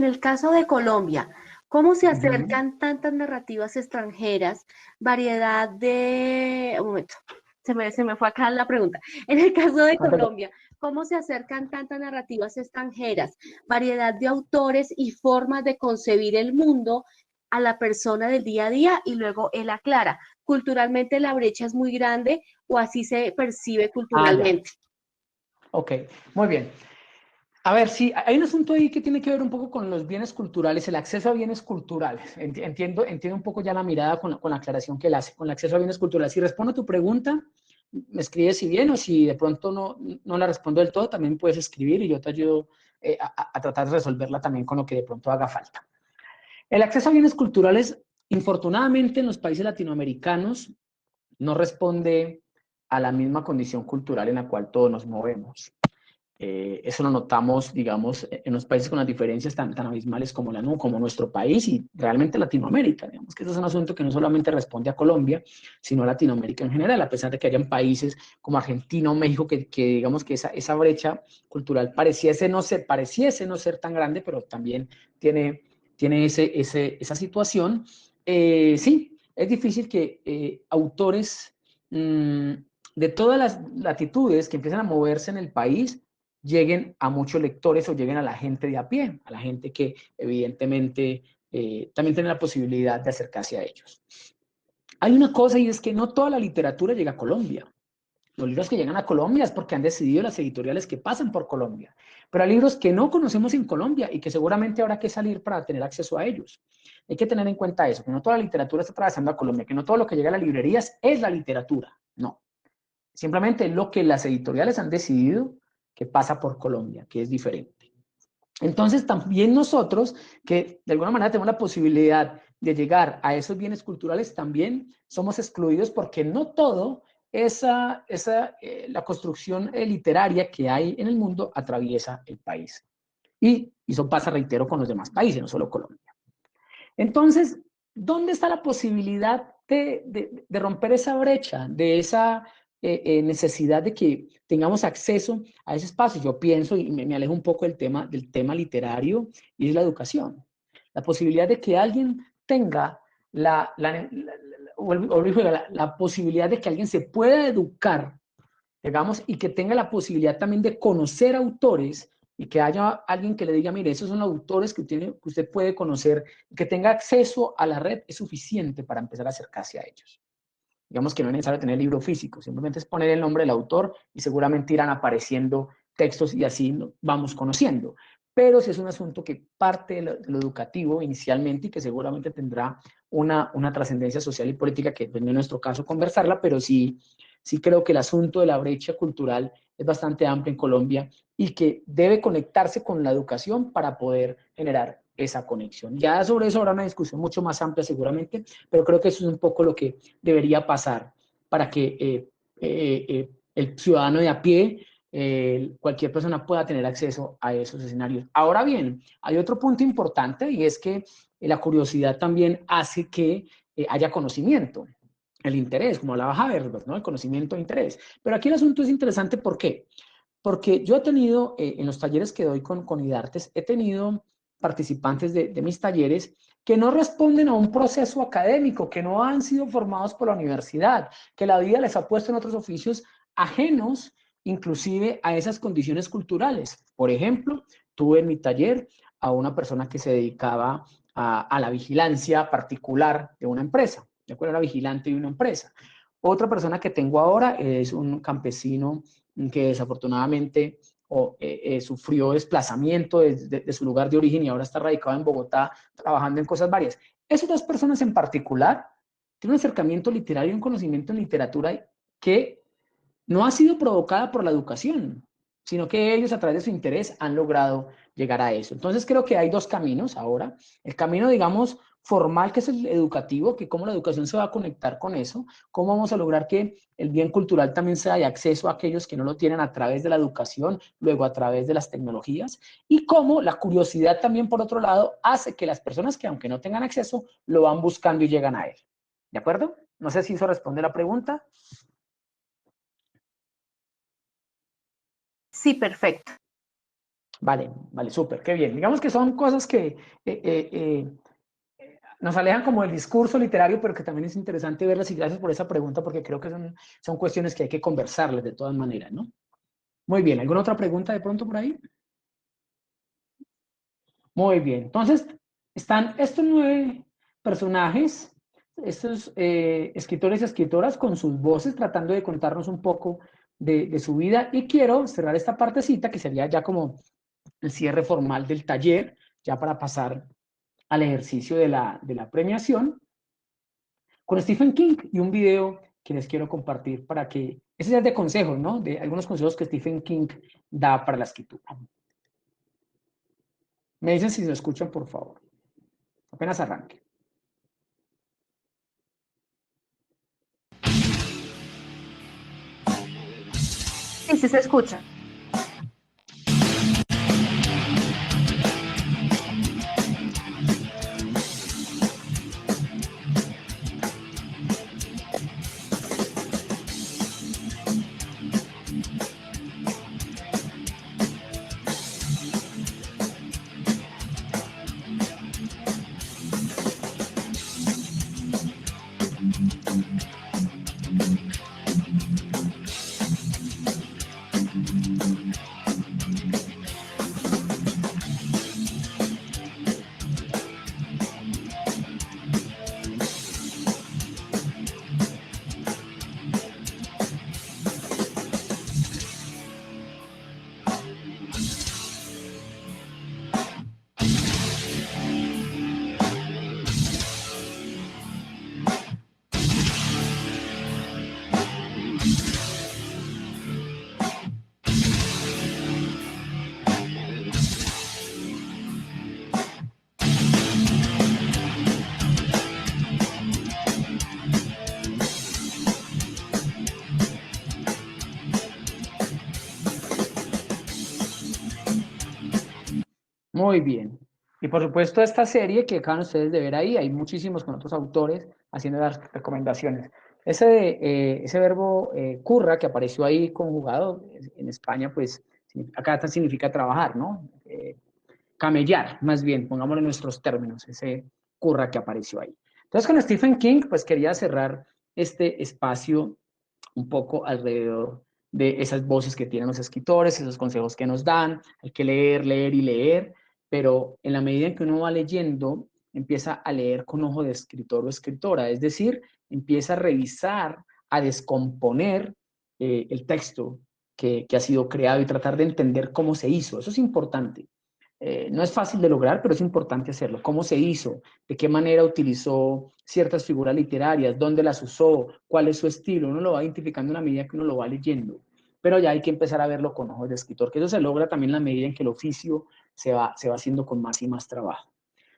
Speaker 1: el caso de Colombia, ¿cómo se
Speaker 2: Ujú.
Speaker 1: acercan tantas narrativas extranjeras, variedad de... Un momento, se me fue acá la pregunta. En el caso de
Speaker 2: Ah, perdón.
Speaker 1: Colombia, ¿cómo se acercan tantas narrativas extranjeras, variedad de autores y formas de concebir el mundo a la persona del día a día? Y luego él aclara, ¿culturalmente la brecha es muy grande o así se percibe
Speaker 2: Ah, ya.
Speaker 1: culturalmente?
Speaker 2: Ok, muy bien. A ver, sí, hay un asunto ahí que tiene que ver un poco con los bienes culturales, el acceso a bienes culturales. Entiendo un poco ya la mirada con la aclaración que él hace, con el acceso a bienes culturales. Si respondo a tu pregunta, me escribes si bien o si de pronto no la respondo del todo, también puedes escribir y yo te ayudo a tratar de resolverla también con lo que de pronto haga falta. El acceso a bienes culturales, infortunadamente, en los países latinoamericanos no responde a la misma condición cultural en la cual todos nos movemos. Eso lo notamos, digamos, en los países con las diferencias tan abismales como, como nuestro país y realmente Latinoamérica. Digamos que eso es un asunto que no solamente responde a Colombia, sino a Latinoamérica en general, a pesar de que hayan países como Argentina o México que digamos que esa brecha cultural pareciese no ser tan grande, pero también tiene esa situación. Sí, es difícil que autores de todas las latitudes que empiezan a moverse en el país lleguen a muchos lectores o lleguen a la gente de a pie, a la gente que evidentemente también tiene la posibilidad de acercarse a ellos. Hay una cosa y es que no toda la literatura llega a Colombia. Los libros que llegan a Colombia es porque han decidido las editoriales que pasan por Colombia. Pero hay libros que no conocemos en Colombia y que seguramente habrá que salir para tener acceso a ellos. Hay que tener en cuenta eso, que no toda la literatura está atravesando a Colombia, que no todo lo que llega a las librerías es la literatura. No. Simplemente lo que las editoriales han decidido que pasa por Colombia, que es diferente. Entonces, también nosotros, que de alguna manera tenemos la posibilidad de llegar a esos bienes culturales, también somos excluidos porque no todo la construcción literaria que hay en el mundo atraviesa el país. Y eso pasa, reitero, con los demás países, no solo Colombia. Entonces, ¿dónde está la posibilidad de romper esa brecha, de esa necesidad de que tengamos acceso a ese espacio? Yo pienso, y me alejo un poco del tema literario, y es la educación. La posibilidad de que alguien tenga la posibilidad de que alguien se pueda educar, digamos, y que tenga la posibilidad también de conocer autores y que haya alguien que le diga, mire, esos son autores que usted puede conocer, que tenga acceso a la red, es suficiente para empezar a acercarse a ellos. Digamos que no es necesario tener el libro físico, simplemente es poner el nombre del autor y seguramente irán apareciendo textos y así vamos conociendo. Pero si es un asunto que parte de lo educativo inicialmente y que seguramente tendrá una trascendencia social y política que no es nuestro caso conversarla, pero sí creo que el asunto de la brecha cultural es bastante amplio en Colombia y que debe conectarse con la educación para poder generar esa conexión. Ya sobre eso habrá una discusión mucho más amplia seguramente, pero creo que eso es un poco lo que debería pasar para que el ciudadano de a pie, cualquier persona pueda tener acceso a esos escenarios. Ahora bien, hay otro punto importante y es que la curiosidad también hace que haya conocimiento, el interés, como hablaba Habermas, ¿no? El conocimiento e interés. Pero aquí el asunto es interesante, ¿por qué? Porque yo he tenido, en los talleres que doy con IDARTES, he tenido participantes de mis talleres que no responden a un proceso académico, que no han sido formados por la universidad, que la vida les ha puesto en otros oficios ajenos inclusive a esas condiciones culturales. Por ejemplo, tuve en mi taller a una persona que se dedicaba a la vigilancia particular de una empresa. ¿De acuerdo? Era vigilante de una empresa. Otra persona que tengo ahora es un campesino que desafortunadamente sufrió desplazamiento de su lugar de origen y ahora está radicado en Bogotá trabajando en cosas varias. Esas dos personas en particular tienen un acercamiento literario y un conocimiento en literatura que no ha sido provocada por la educación, sino que ellos a través de su interés han logrado llegar a eso. Entonces creo que hay dos caminos ahora. El camino, digamos, formal, que es el educativo, que cómo la educación se va a conectar con eso, cómo vamos a lograr que el bien cultural también sea de acceso a aquellos que no lo tienen a través de la educación, luego a través de las tecnologías, y cómo la curiosidad también, por otro lado, hace que las personas que aunque no tengan acceso, lo van buscando y llegan a él. ¿De acuerdo? No sé si eso responde la pregunta.
Speaker 1: Sí, perfecto.
Speaker 2: Vale, vale, súper, qué bien. Digamos que son cosas que nos alejan como del discurso literario, pero que también es interesante verlas y gracias por esa pregunta porque creo que son cuestiones que hay que conversarles de todas maneras, ¿no? Muy bien, ¿alguna otra pregunta de pronto por ahí? Muy bien, entonces están estos 9 personajes, estos escritores y escritoras con sus voces tratando de contarnos un poco de su vida y quiero cerrar esta partecita que sería ya como el cierre formal del taller, ya para pasar al ejercicio de la premiación, con Stephen King y un video que les quiero compartir para que, ese ya es de consejos, ¿no? De algunos consejos que Stephen King da para la escritura. Me dicen si lo escuchan, por favor. Apenas arranque.
Speaker 1: Sí, sí se escucha.
Speaker 2: Muy bien. Y por supuesto esta serie que acaban ustedes de ver ahí, hay muchísimos con otros autores haciendo las recomendaciones. Ese verbo curra que apareció ahí conjugado en España, pues acá significa trabajar, ¿no? Camellar, más bien, pongámoslo en nuestros términos, ese curra que apareció ahí. Entonces con Stephen King, pues quería cerrar este espacio un poco alrededor de esas voces que tienen los escritores, esos consejos que nos dan, hay que leer, leer y leer, pero en la medida en que uno va leyendo, empieza a leer con ojo de escritor o escritora, es decir, empieza a revisar, a descomponer el texto que ha sido creado y tratar de entender cómo se hizo. Eso es importante. No es fácil de lograr, pero es importante hacerlo. ¿Cómo se hizo? ¿De qué manera utilizó ciertas figuras literarias? ¿Dónde las usó? ¿Cuál es su estilo? Uno lo va identificando en la medida que uno lo va leyendo. Pero ya hay que empezar a verlo con ojos de escritor, que eso se logra también en la medida en que el oficio se va haciendo con más y más trabajo.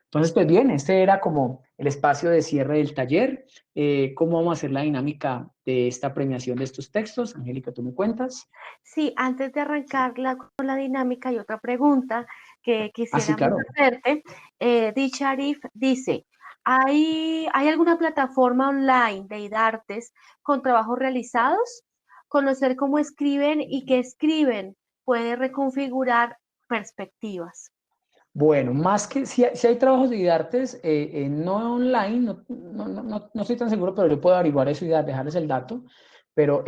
Speaker 2: Entonces, pues bien, este era como el espacio de cierre del taller. ¿Cómo vamos a hacer la dinámica de esta premiación de estos textos? Angélica, ¿tú me cuentas?
Speaker 1: Sí, antes de arrancar con la dinámica, hay otra pregunta que
Speaker 2: Ah, sí,
Speaker 1: quisiéramos
Speaker 2: claro.
Speaker 1: hacerte. Sharif dice, ¿hay alguna plataforma online de IDARTES con trabajos realizados? Conocer cómo escriben y qué escriben puede reconfigurar perspectivas.
Speaker 2: Bueno, más que si hay trabajos de IDARTES, no online, no estoy tan seguro, pero yo puedo averiguar eso y dejarles el dato. Pero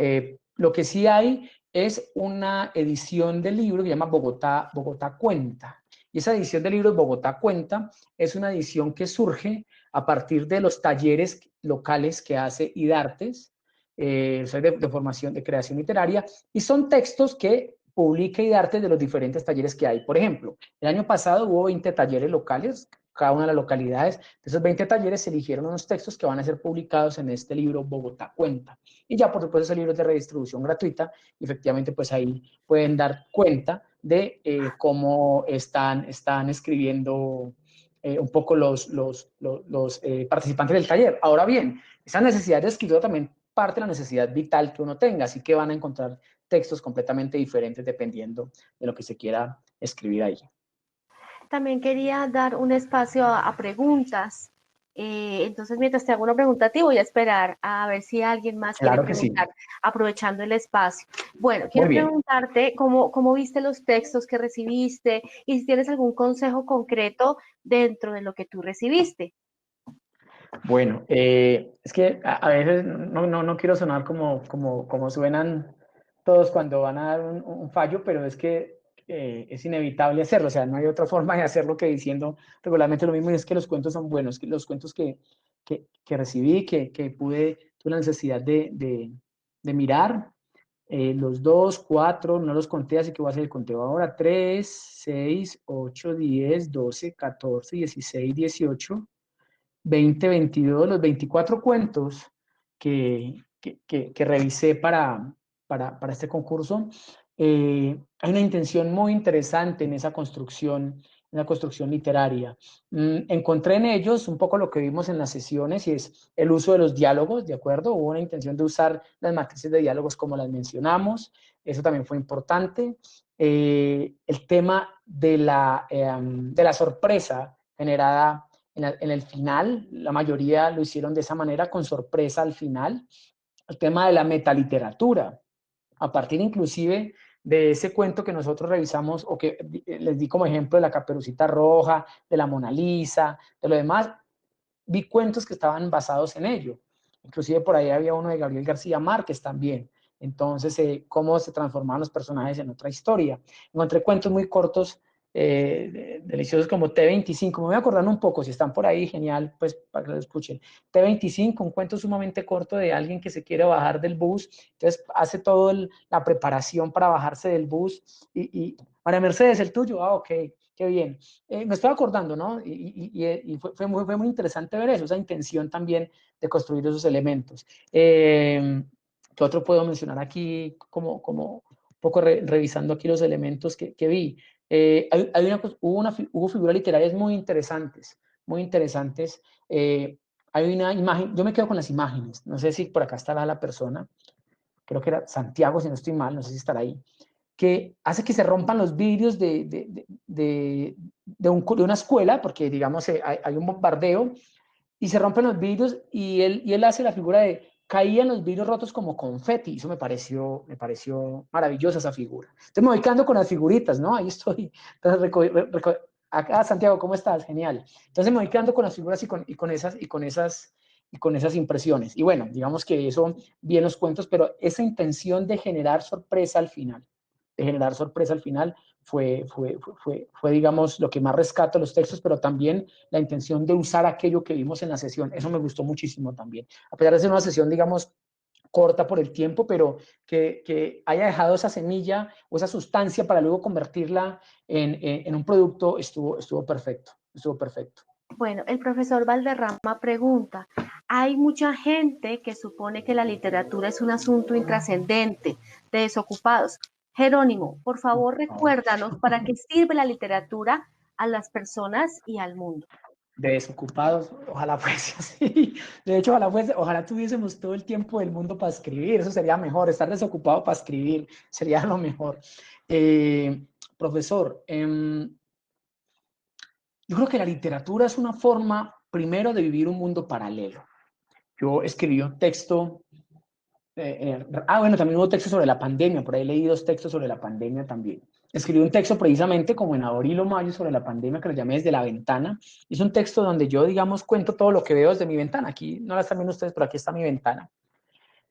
Speaker 2: lo que sí hay es una edición del libro que se llama Bogotá Cuenta. Y esa edición del libro Bogotá Cuenta es una edición que surge a partir de los talleres locales que hace IDARTES soy de formación de creación literaria, y son textos que publica IDARTE de los diferentes talleres que hay. Por ejemplo, el año pasado hubo 20 talleres locales, cada una de las localidades. De esos 20 talleres se eligieron unos textos que van a ser publicados en este libro Bogotá Cuenta. Y ya, por supuesto, ese libro es de redistribución gratuita, y efectivamente, pues ahí pueden dar cuenta de cómo están escribiendo un poco los participantes del taller. Ahora bien, esa necesidad de escritura también parte de la necesidad vital que uno tenga, así que van a encontrar textos completamente diferentes dependiendo de lo que se quiera escribir ahí.
Speaker 1: También quería dar un espacio a preguntas. Entonces, mientras te hago una pregunta a ti, voy a esperar a ver si alguien más quiere
Speaker 2: Claro que sí.
Speaker 1: preguntar, aprovechando el espacio. Bueno,
Speaker 2: Muy
Speaker 1: quiero
Speaker 2: bien.
Speaker 1: preguntarte cómo viste los textos que recibiste y si tienes algún consejo concreto dentro de lo que tú recibiste.
Speaker 2: Bueno, es que a veces no quiero sonar como suenan todos cuando van a dar un fallo, pero es que es inevitable hacerlo, o sea, no hay otra forma de hacerlo que diciendo regularmente lo mismo, y es que los cuentos son buenos, que los cuentos que recibí, tuve la necesidad de mirar, los 2, 4, no los conté, así que voy a hacer el conteo ahora: 3, 6, 8, 10, 12, 14, 16, 18, 20, 22, los 24 cuentos que revisé para este concurso. Hay una intención muy interesante en la construcción literaria. Encontré en ellos un poco lo que vimos en las sesiones, y es el uso de los diálogos, ¿de acuerdo? Hubo una intención de usar las matrices de diálogos como las mencionamos, eso también fue importante. El tema de la sorpresa generada en el final, la mayoría lo hicieron de esa manera, con sorpresa al final. El tema de la metaliteratura, a partir inclusive de ese cuento que nosotros revisamos, o que les di como ejemplo, de la Caperucita Roja, de la Mona Lisa, de lo demás, vi cuentos que estaban basados en ello. Inclusive por ahí había uno de Gabriel García Márquez también. Entonces, cómo se transformaban los personajes en otra historia. Encontré cuentos muy cortos, deliciosos, como T25. Me voy acordando un poco, si están por ahí, genial, pues para que lo escuchen. T25, un cuento sumamente corto de alguien que se quiere bajar del bus, entonces hace toda la preparación para bajarse del bus. María Mercedes, el tuyo, ok, qué bien. Me estoy acordando, ¿no? Y fue muy interesante ver eso, esa intención también de construir esos elementos. ¿Qué otro puedo mencionar aquí, como un poco revisando aquí los elementos que vi? Hubo figuras literarias muy interesantes, muy interesantes. Hay una imagen, yo me quedo con las imágenes, no sé si por acá estará la persona, creo que era Santiago, si no estoy mal, no sé si estará ahí, que hace que se rompan los vidrios de una escuela, porque digamos hay un bombardeo, y se rompen los vidrios, y él hace la figura de caían los vidrios rotos como confeti. Eso me pareció maravillosa esa figura. Entonces me voy quedando con las figuritas, ¿no? Ahí estoy. Entonces, acá, Santiago, ¿cómo estás? Genial. Entonces me voy quedando con las figuras y con esas impresiones. Y bueno, digamos que eso, bien los cuentos, pero esa intención de generar sorpresa al final, digamos, lo que más rescato de los textos, pero también la intención de usar aquello que vimos en la sesión. Eso me gustó muchísimo también. A pesar de ser una sesión, digamos, corta por el tiempo, pero que haya dejado esa semilla o esa sustancia para luego convertirla en un producto, estuvo perfecto, estuvo perfecto.
Speaker 1: Bueno, el profesor Valderrama pregunta, hay mucha gente que supone que la literatura es un asunto intrascendente, de desocupados. Jerónimo, por favor recuérdanos para qué sirve la literatura a las personas y al mundo.
Speaker 2: De desocupados, ojalá fuese así. De hecho, ojalá tuviésemos todo el tiempo del mundo para escribir, eso sería mejor. Estar desocupado para escribir sería lo mejor. Profesor, yo creo que la literatura es una forma, primero, de vivir un mundo paralelo. Yo escribí un texto, bueno, también hubo textos sobre la pandemia, por ahí leí 2 textos sobre la pandemia también. Escribí un texto precisamente como en abril o mayo sobre la pandemia, que lo llamé Desde la Ventana. Es un texto donde yo, digamos, cuento todo lo que veo desde mi ventana. Aquí no la están viendo ustedes, pero aquí está mi ventana.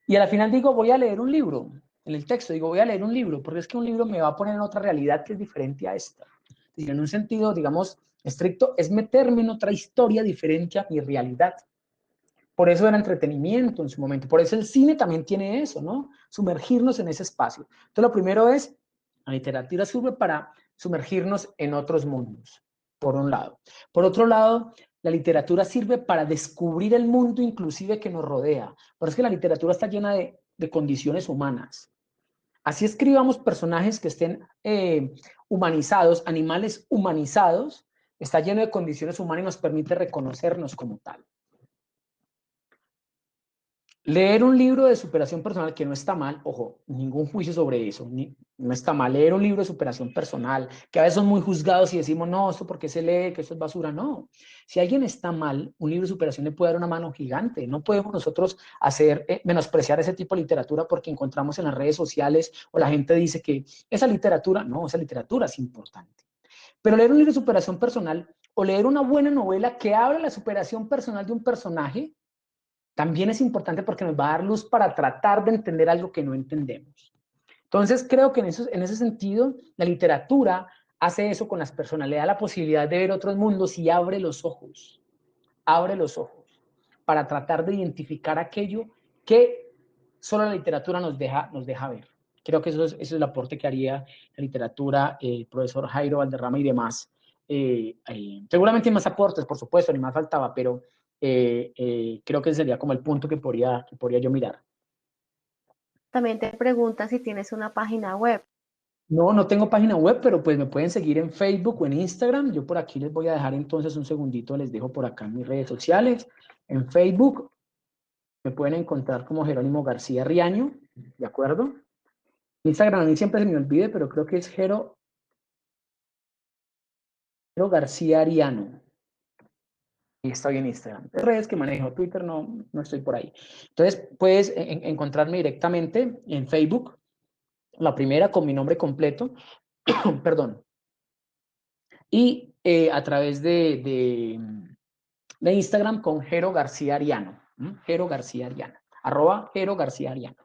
Speaker 2: Y al final digo, voy a leer un libro. En el texto digo, voy a leer un libro, porque es que un libro me va a poner en otra realidad que es diferente a esta. Y en un sentido, digamos, estricto, es meterme en otra historia diferente a mi realidad. Por eso era entretenimiento en su momento. Por eso el cine también tiene eso, ¿no? Sumergirnos en ese espacio. Entonces, lo primero es, la literatura sirve para sumergirnos en otros mundos, por un lado. Por otro lado, la literatura sirve para descubrir el mundo inclusive que nos rodea. Por eso es que la literatura está llena de condiciones humanas. Así escribamos personajes que estén humanizados, animales humanizados, está lleno de condiciones humanas y nos permite reconocernos como tal. Leer un libro de superación personal, que no está mal, ojo, ningún juicio sobre eso, no está mal. Leer un libro de superación personal, que a veces son muy juzgados y decimos, no, esto porque se lee, que esto es basura. No, si alguien está mal, un libro de superación le puede dar una mano gigante. No podemos nosotros menospreciar ese tipo de literatura porque encontramos en las redes sociales o la gente dice que esa literatura es importante. Pero leer un libro de superación personal o leer una buena novela que habla de la superación personal de un personaje, también es importante porque nos va a dar luz para tratar de entender algo que no entendemos. Entonces, creo que en ese sentido, la literatura hace eso con las personas, le da la posibilidad de ver otros mundos y abre los ojos para tratar de identificar aquello que solo la literatura nos deja ver. Creo que eso es el aporte que haría la literatura, el profesor Jairo Valderrama y demás. Seguramente hay más aportes, por supuesto, ni más faltaba, pero creo que ese sería como el punto que podría yo mirar.
Speaker 1: También te pregunta si tienes una página web.
Speaker 2: No, no tengo página web, pero pues me pueden seguir en Facebook o en Instagram. Yo por aquí les voy a dejar entonces un segundito, les dejo por acá en mis redes sociales. En Facebook me pueden encontrar como Jerónimo García Riaño, ¿de acuerdo? Instagram a mí siempre se me olvide, pero creo que es Jero García Ariano. Y estoy en Instagram. De redes que manejo, Twitter no estoy por ahí. Entonces puedes encontrarme directamente en Facebook, la primera con mi nombre completo, perdón, y a través de Instagram con Jero García Ariano, Jero García Ariano, @Jero García Ariano.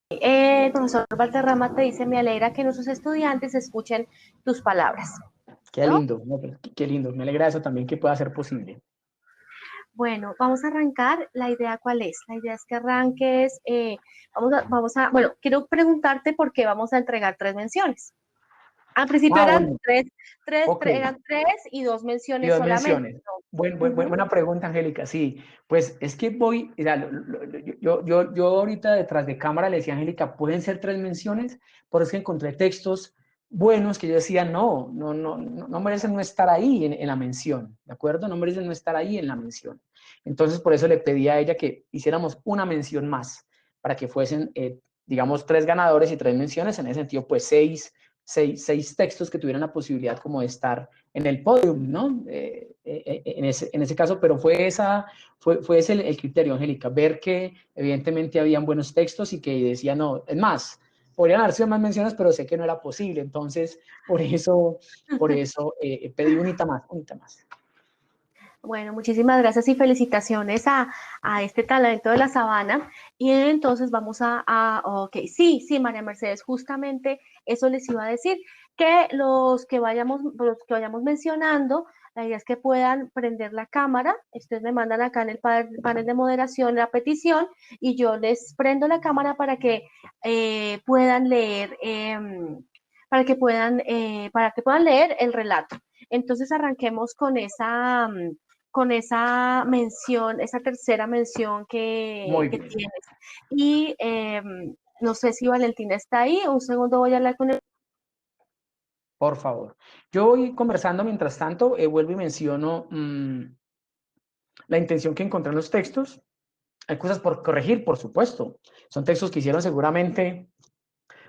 Speaker 1: El profesor Valderrama te dice, me alegra que nuestros estudiantes escuchen tus palabras.
Speaker 2: Qué
Speaker 1: ¿No?
Speaker 2: lindo, no, qué lindo. Me alegra eso también que pueda ser posible.
Speaker 1: Bueno, vamos a arrancar. ¿La idea cuál es? La idea es que arranques, bueno, quiero preguntarte por qué vamos a entregar 3 menciones. Al principio eran
Speaker 2: Bueno,
Speaker 1: tres,
Speaker 2: ok.
Speaker 1: eran 3 y 2
Speaker 2: Y
Speaker 1: menciones
Speaker 2: dos
Speaker 1: solamente.
Speaker 2: menciones.
Speaker 1: Uh-huh.
Speaker 2: Buena pregunta, Angélica. Sí, pues es que yo ahorita detrás de cámara le decía a Angélica, ¿pueden ser 3 menciones? Por eso que encontré textos buenos que yo decía, no merecen no estar ahí en la mención, ¿de acuerdo? No merecen no estar ahí en la mención. Entonces, por eso le pedí a ella que hiciéramos una mención más, para que fuesen, digamos, 3 ganadores y 3 menciones. En ese sentido, pues 6 textos que tuvieran la posibilidad como de estar en el podium, ¿no? En ese caso, pero fue ese el criterio, Angélica, ver que evidentemente habían buenos textos y que decía, no, es más, podrían haber sido más menciones, pero sé que no era posible, entonces por eso pedí unita más.
Speaker 1: Bueno, muchísimas gracias y felicitaciones a este talento de la sabana. Y entonces vamos ok, sí, María Mercedes, justamente eso les iba a decir, que los que vayamos mencionando, la idea es que puedan prender la cámara. Ustedes me mandan acá en el panel de moderación la petición y yo les prendo la cámara para que puedan leer, para que puedan leer el relato. Entonces arranquemos con esa mención, esa tercera mención
Speaker 2: Muy
Speaker 1: que
Speaker 2: bien,
Speaker 1: tienes. Y no sé si Valentina está ahí, un segundo voy a hablar con él.
Speaker 2: por favor. Yo voy conversando mientras tanto, vuelvo y menciono la intención que encontré en los textos. Hay cosas por corregir, por supuesto. Son textos que hicieron seguramente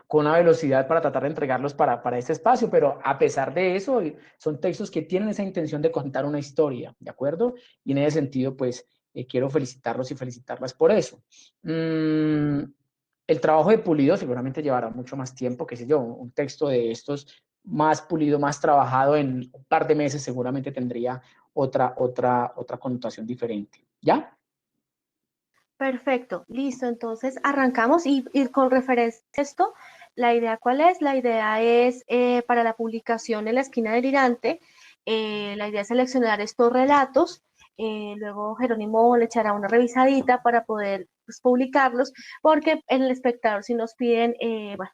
Speaker 2: con una velocidad para tratar de entregarlos para este espacio, pero a pesar de eso, son textos que tienen esa intención de contar una historia, ¿de acuerdo? Y en ese sentido, pues, quiero felicitarlos y felicitarlas por eso. El trabajo de pulido seguramente llevará mucho más tiempo, qué sé yo, un texto de estos más pulido, más trabajado en un par de meses seguramente tendría otra connotación diferente. ¿Ya?
Speaker 1: Perfecto, listo. Entonces arrancamos y con referencia a esto, la idea cuál es? La idea es para la publicación en la esquina delirante, la idea es seleccionar estos relatos luego Jerónimo le echará una revisadita para poder pues, publicarlos, porque en el espectador sí nos piden bueno,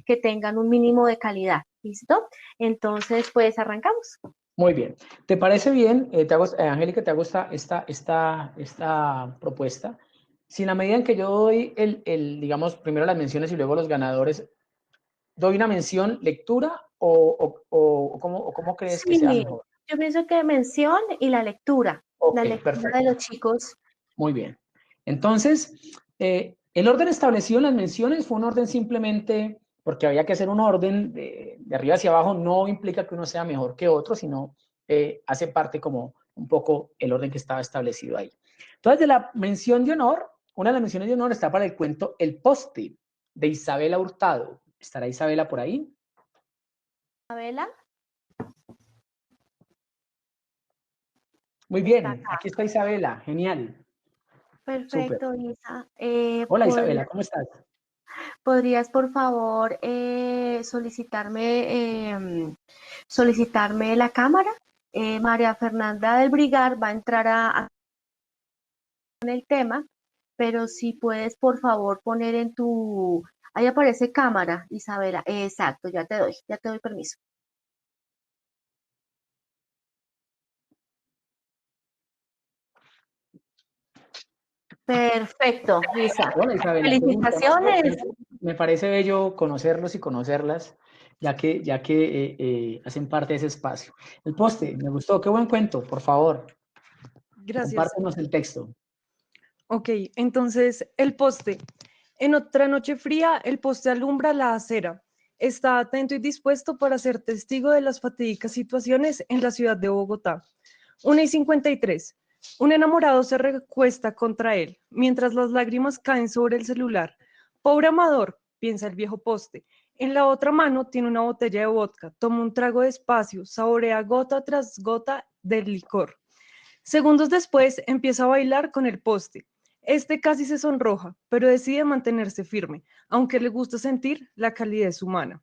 Speaker 1: que tengan un mínimo de calidad, ¿listo? Entonces, pues arrancamos.
Speaker 2: Muy bien. ¿Te parece bien, Angélica, te hago esta propuesta? Si en la medida en que yo doy digamos, primero las menciones y luego los ganadores, ¿doy una mención lectura o cómo crees que sea
Speaker 1: Sí,
Speaker 2: mejor?
Speaker 1: yo pienso que mención y
Speaker 2: Ok,
Speaker 1: la lectura de
Speaker 2: perfecto.
Speaker 1: los chicos.
Speaker 2: Muy bien. Entonces, el orden establecido en las menciones fue un orden simplemente porque había que hacer un orden de arriba hacia abajo. No implica que uno sea mejor que otro, sino hace parte como un poco el orden que estaba establecido ahí. Entonces, de la mención de honor, una de las menciones de honor está para el cuento El Poste, de Isabela Hurtado. ¿Estará Isabela por ahí?
Speaker 1: Isabela
Speaker 2: Muy
Speaker 1: está
Speaker 2: bien,
Speaker 1: acá.
Speaker 2: aquí está Isabela. Genial. Súper.
Speaker 1: Perfecto, Isa.
Speaker 2: Hola Isabela, ¿cómo estás?
Speaker 1: ¿Podrías, por favor, solicitarme la cámara? María Fernanda del Brigar va a entrar en el tema, pero si puedes, por favor, poner en tu... Ahí aparece cámara, Isabela. Exacto, ya te doy permiso. Perfecto, Isa.
Speaker 2: Hola Isabela, qué gusto. No,
Speaker 1: Felicitaciones.
Speaker 2: me parece bello conocerlos y conocerlas, ya que hacen parte de ese espacio. El poste, me gustó, qué buen cuento, por favor,
Speaker 3: Gracias.
Speaker 2: compártenos el texto.
Speaker 3: Ok, entonces el poste. En otra noche fría, el poste alumbra la acera. Está atento y dispuesto para ser testigo de las fatídicas situaciones en la ciudad de Bogotá. 1:53. Un enamorado se recuesta contra él, mientras las lágrimas caen sobre el celular. Pobre amador, piensa el viejo poste. En la otra mano tiene una botella de vodka. Toma un trago despacio, saborea gota tras gota del licor. Segundos después empieza a bailar con el poste. Este casi se sonroja, pero decide mantenerse firme, aunque le gusta sentir la calidez humana.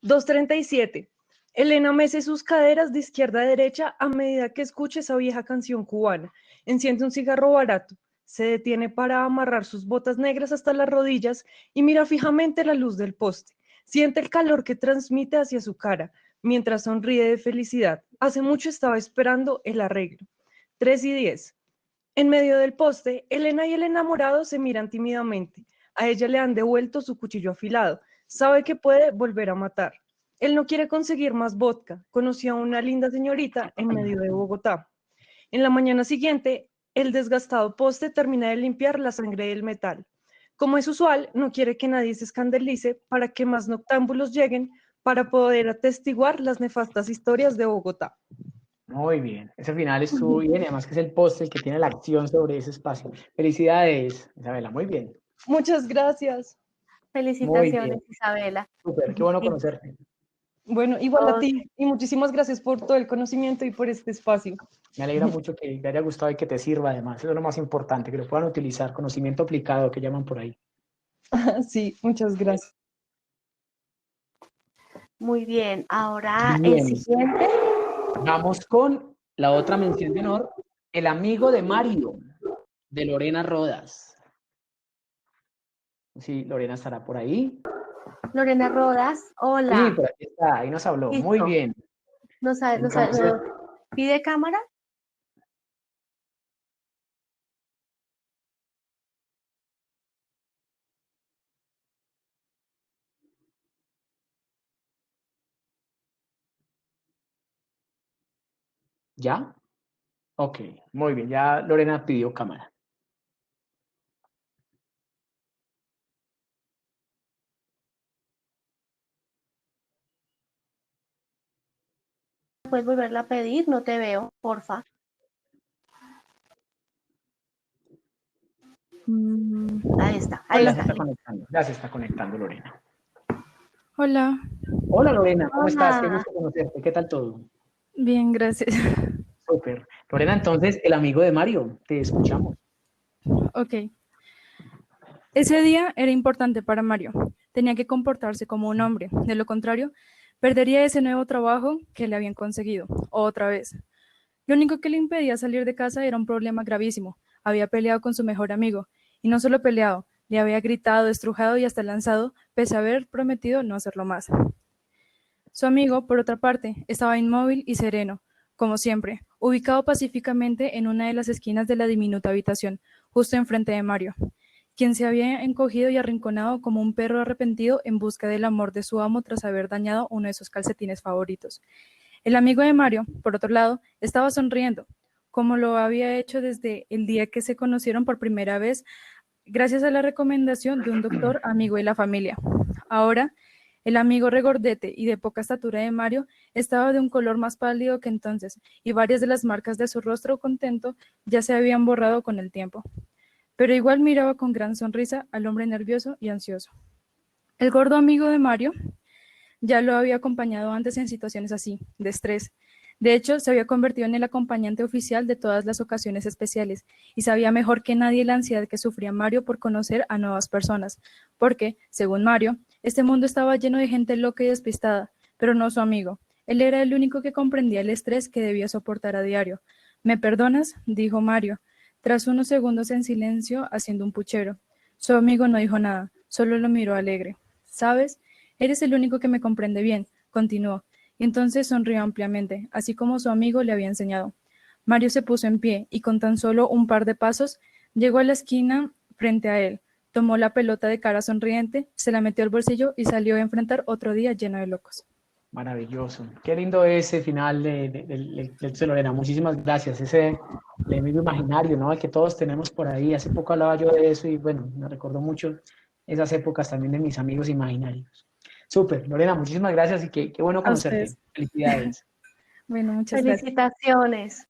Speaker 3: 2:37. Elena mece sus caderas de izquierda a derecha a medida que escucha esa vieja canción cubana. Enciende un cigarro barato. Se detiene para amarrar sus botas negras hasta las rodillas y mira fijamente la luz del poste. Siente el calor que transmite hacia su cara, mientras sonríe de felicidad. Hace mucho estaba esperando el arreglo. 3:10. En medio del poste, Elena y el enamorado se miran tímidamente. A ella le han devuelto su cuchillo afilado. Sabe que puede volver a matar. Él no quiere conseguir más vodka. Conoció a una linda señorita en medio de Bogotá. En la mañana siguiente, el desgastado poste termina de limpiar la sangre del metal. Como es usual, no quiere que nadie se escandalice para que más noctámbulos lleguen para poder atestiguar las nefastas historias de Bogotá.
Speaker 2: Muy bien, ese final estuvo bien y además que es el poste el que tiene la acción sobre ese espacio. Felicidades, Isabela, muy bien,
Speaker 3: Muchas gracias.
Speaker 2: muy bien,
Speaker 1: Felicitaciones, Isabela.
Speaker 2: súper, qué bueno
Speaker 1: Y
Speaker 2: conocerte.
Speaker 3: Bueno, igual a
Speaker 1: todos,
Speaker 3: ti y muchísimas gracias por todo el conocimiento y por este espacio.
Speaker 2: Me alegra mucho que te haya gustado y que te sirva además. Eso es lo más importante, que lo puedan utilizar, conocimiento aplicado que llaman por ahí.
Speaker 3: Sí, muchas gracias.
Speaker 1: muy bien. Ahora el
Speaker 2: Bien,
Speaker 1: siguiente.
Speaker 2: vamos con la otra mención de honor, el amigo de Mario, de Lorena Rodas. Sí, Lorena estará por ahí.
Speaker 1: Lorena Rodas,
Speaker 2: Sí,
Speaker 1: hola.
Speaker 2: por aquí está, ahí nos habló. Muy
Speaker 1: Listo.
Speaker 2: bien. Entonces,
Speaker 1: ¿Nos pide cámara?
Speaker 2: ¿ya? Ok, muy bien. Ya Lorena pidió cámara.
Speaker 1: Puedes volverla a pedir, no te veo, porfa. Ahí
Speaker 2: Ya
Speaker 3: Hola,
Speaker 2: se
Speaker 1: está.
Speaker 2: está conectando. Ya se está conectando, Lorena.
Speaker 4: Hola,
Speaker 2: Hola, Lorena, ¿cómo estás? Qué
Speaker 1: Hola.
Speaker 2: gusto conocerte. ¿Qué tal todo?
Speaker 4: bien, gracias.
Speaker 2: Súper. Lorena, entonces, el amigo de Mario, te escuchamos.
Speaker 4: Ok. Ese día era importante para Mario. Tenía que comportarse como un hombre. De lo contrario, perdería ese nuevo trabajo que le habían conseguido. Otra vez. Lo único que le impedía salir de casa era un problema gravísimo. Había peleado con su mejor amigo, y no solo peleado, le había gritado, estrujado y hasta lanzado, pese a haber prometido no hacerlo más. Su amigo, por otra parte, estaba inmóvil y sereno, como siempre, ubicado pacíficamente en una de las esquinas de la diminuta habitación, justo enfrente de Mario, quien se había encogido y arrinconado como un perro arrepentido en busca del amor de su amo tras haber dañado uno de sus calcetines favoritos. El amigo de Mario, por otro lado, estaba sonriendo, como lo había hecho desde el día que se conocieron por primera vez, gracias a la recomendación de un doctor amigo de la familia. Ahora, el amigo regordete y de poca estatura de Mario estaba de un color más pálido que entonces, y varias de las marcas de su rostro contento ya se habían borrado con el tiempo. Pero igual miraba con gran sonrisa al hombre nervioso y ansioso. El gordo amigo de Mario ya lo había acompañado antes en situaciones así, de estrés. De hecho, se había convertido en el acompañante oficial de todas las ocasiones especiales y sabía mejor que nadie la ansiedad que sufría Mario por conocer a nuevas personas, porque, según Mario, este mundo estaba lleno de gente loca y despistada, pero no su amigo. Él era el único que comprendía el estrés que debía soportar a diario. ¿Me perdonas?, dijo Mario, tras unos segundos en silencio, haciendo un puchero. Su amigo no dijo nada, solo lo miró alegre. ¿Sabes? Eres el único que me comprende bien, continuó, y entonces sonrió ampliamente, así como su amigo le había enseñado. Mario se puso en pie y con tan solo un par de pasos llegó a la esquina frente a él, tomó la pelota de cara sonriente, se la metió al bolsillo y salió a enfrentar otro día lleno de locos.
Speaker 2: Maravilloso. Qué lindo ese final de Lorena. Muchísimas gracias. Ese enemigo imaginario, ¿no? El que todos tenemos por ahí. Hace poco hablaba yo de eso y bueno, me recordó mucho esas épocas también de mis amigos imaginarios. Súper, Lorena, muchísimas gracias y qué bueno conocerte. Felicidades.
Speaker 4: Bueno, muchas gracias.
Speaker 1: Felicitaciones.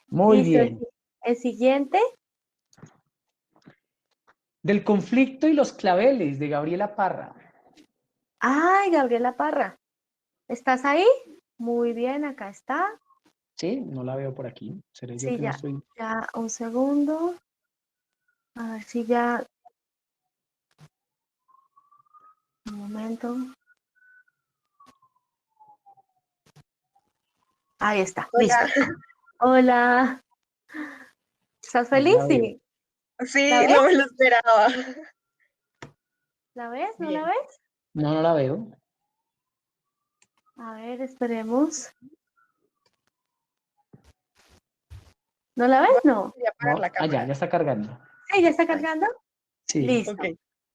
Speaker 2: Muy
Speaker 1: Listo,
Speaker 2: bien.
Speaker 1: el siguiente.
Speaker 2: Del conflicto y los claveles, de Gabriela Parra.
Speaker 1: Ay, Gabriela Parra. ¿Estás ahí? Muy bien, acá está.
Speaker 2: Sí, no la veo por aquí. Seré yo
Speaker 1: Sí,
Speaker 2: que no estoy.
Speaker 1: ya, un segundo. A ver si ya. Un momento. Ahí está,
Speaker 5: Hola.
Speaker 1: listo. Hola. ¿Estás feliz?
Speaker 2: No la veo.
Speaker 1: Sí.
Speaker 5: Sí,
Speaker 1: ¿La ves?
Speaker 5: no me lo esperaba.
Speaker 1: ¿La ves? ¿No
Speaker 5: Bien.
Speaker 1: la ves?
Speaker 2: No la veo.
Speaker 1: A ver, esperemos. ¿No la ves? No.
Speaker 5: Voy a apagar la
Speaker 2: Ya
Speaker 5: cámara.
Speaker 2: está cargando.
Speaker 1: Sí, ¿ya está cargando?
Speaker 2: Sí.
Speaker 1: Listo.
Speaker 5: Ok.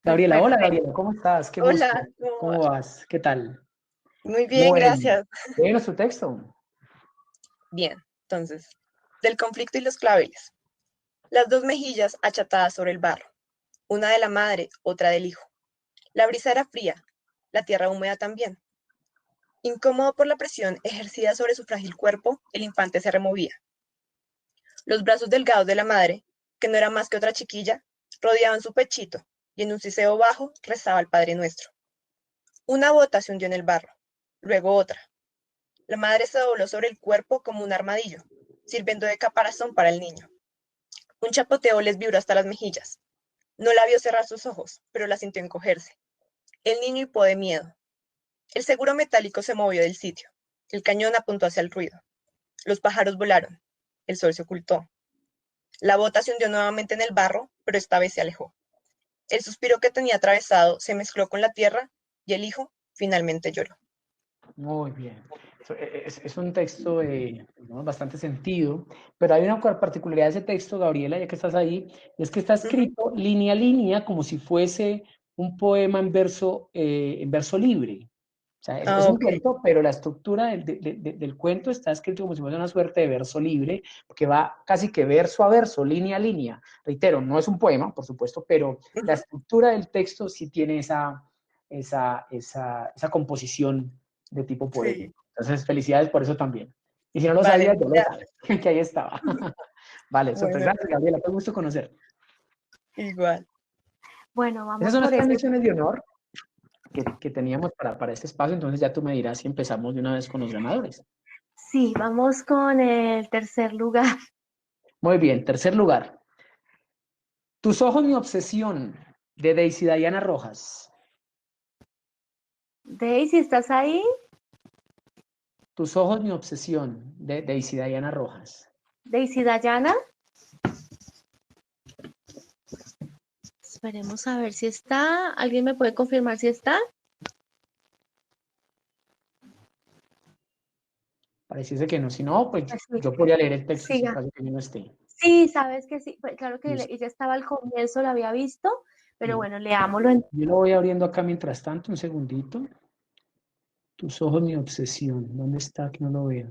Speaker 2: Gabriela, hola
Speaker 1: Perfecto.
Speaker 2: Gabriela, ¿cómo estás? Qué gusto.
Speaker 5: Hola,
Speaker 2: ¿Cómo vas? ¿Qué tal?
Speaker 5: muy bien,
Speaker 2: Bueno,
Speaker 5: gracias.
Speaker 2: léenos tu texto.
Speaker 5: Bien, entonces, del conflicto y los claveles. Las dos mejillas achatadas sobre el barro, una de la madre, otra del hijo. La brisa era fría, la tierra húmeda también. Incómodo por la presión ejercida sobre su frágil cuerpo, el infante se removía. Los brazos delgados de la madre, que no era más que otra chiquilla, rodeaban su pechito, y en un siseo bajo rezaba el Padre Nuestro. Una bota se hundió en el barro, luego otra. La madre se dobló sobre el cuerpo como un armadillo, sirviendo de caparazón para el niño. Un chapoteo les vibró hasta las mejillas. No la vio cerrar sus ojos, pero la sintió encogerse. El niño hipó de miedo. El seguro metálico se movió del sitio. El cañón apuntó hacia el ruido. Los pájaros volaron. El sol se ocultó. La bota se hundió nuevamente en el barro, pero esta vez se alejó. El suspiro que tenía atravesado se mezcló con la tierra y el hijo finalmente lloró.
Speaker 2: Muy bien. Es un texto de bastante sentido, pero hay una particularidad de ese texto, Gabriela, ya que estás ahí, es que está escrito línea a línea como si fuese un poema en verso libre. O sea, es un
Speaker 5: Ok.
Speaker 2: cuento, pero la estructura del cuento está escrito como si fuese una suerte de verso libre, que va casi que verso a verso, línea a línea. Reitero, no es un poema, por supuesto, pero la estructura del texto sí tiene esa composición de tipo poético.
Speaker 5: Sí.
Speaker 2: Entonces, felicidades por eso también. Y si no lo
Speaker 5: Vale,
Speaker 2: sabías, ya lo sabes, que ahí estaba. Vale, súper,
Speaker 5: bueno,
Speaker 2: gracias, Gabriela, fue un gusto conocerte.
Speaker 5: igual.
Speaker 1: Bueno,
Speaker 2: Esas
Speaker 1: vamos
Speaker 2: son las
Speaker 1: por ese.
Speaker 2: menciones de honor que teníamos para este espacio, entonces ya tú me dirás si empezamos de una vez con los ganadores.
Speaker 1: Sí, vamos con el tercer lugar.
Speaker 2: Muy bien, tercer lugar. Tus ojos, mi obsesión, de Daisy Diana Rojas.
Speaker 1: Daisy, ¿estás ahí?
Speaker 2: Tus ojos, mi obsesión, de Daisy Diana Rojas.
Speaker 1: Daisy Dayana. Esperemos a ver si está. ¿Alguien me puede confirmar si está?
Speaker 2: Pareciese que no. Si no, pues
Speaker 1: Pues sí.
Speaker 2: yo podría leer el texto en
Speaker 1: Siga.
Speaker 2: caso que yo no esté.
Speaker 1: Sí, sabes que sí. Pues claro que
Speaker 2: Listo.
Speaker 1: ella estaba al comienzo, la había visto, pero
Speaker 2: Sí.
Speaker 1: bueno, leámoslo.
Speaker 2: Yo lo voy abriendo acá mientras tanto, un segundito. Tus ojos, mi obsesión. ¿Dónde está? Que no lo veo.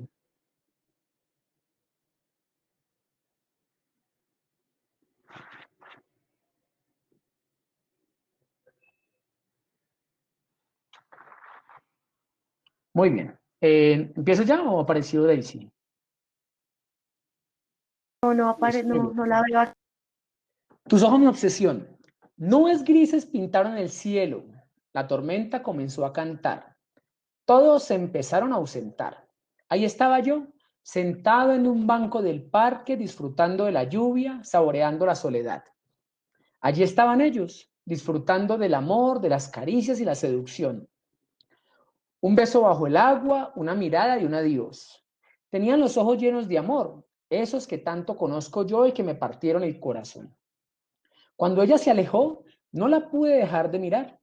Speaker 2: Muy bien. ¿Empiezo ya o apareció Daisy?
Speaker 1: No, no,
Speaker 2: Listo.
Speaker 1: no la veo.
Speaker 2: Tus ojos, mi obsesión. Nubes grises pintaron el cielo. La tormenta comenzó a cantar. Todos se empezaron a ausentar. Ahí estaba yo, sentado en un banco del parque, disfrutando de la lluvia, saboreando la soledad. Allí estaban ellos, disfrutando del amor, de las caricias y la seducción. Un beso bajo el agua, una mirada y un adiós. Tenían los ojos llenos de amor, esos que tanto conozco yo y que me partieron el corazón. Cuando ella se alejó, no la pude dejar de mirar.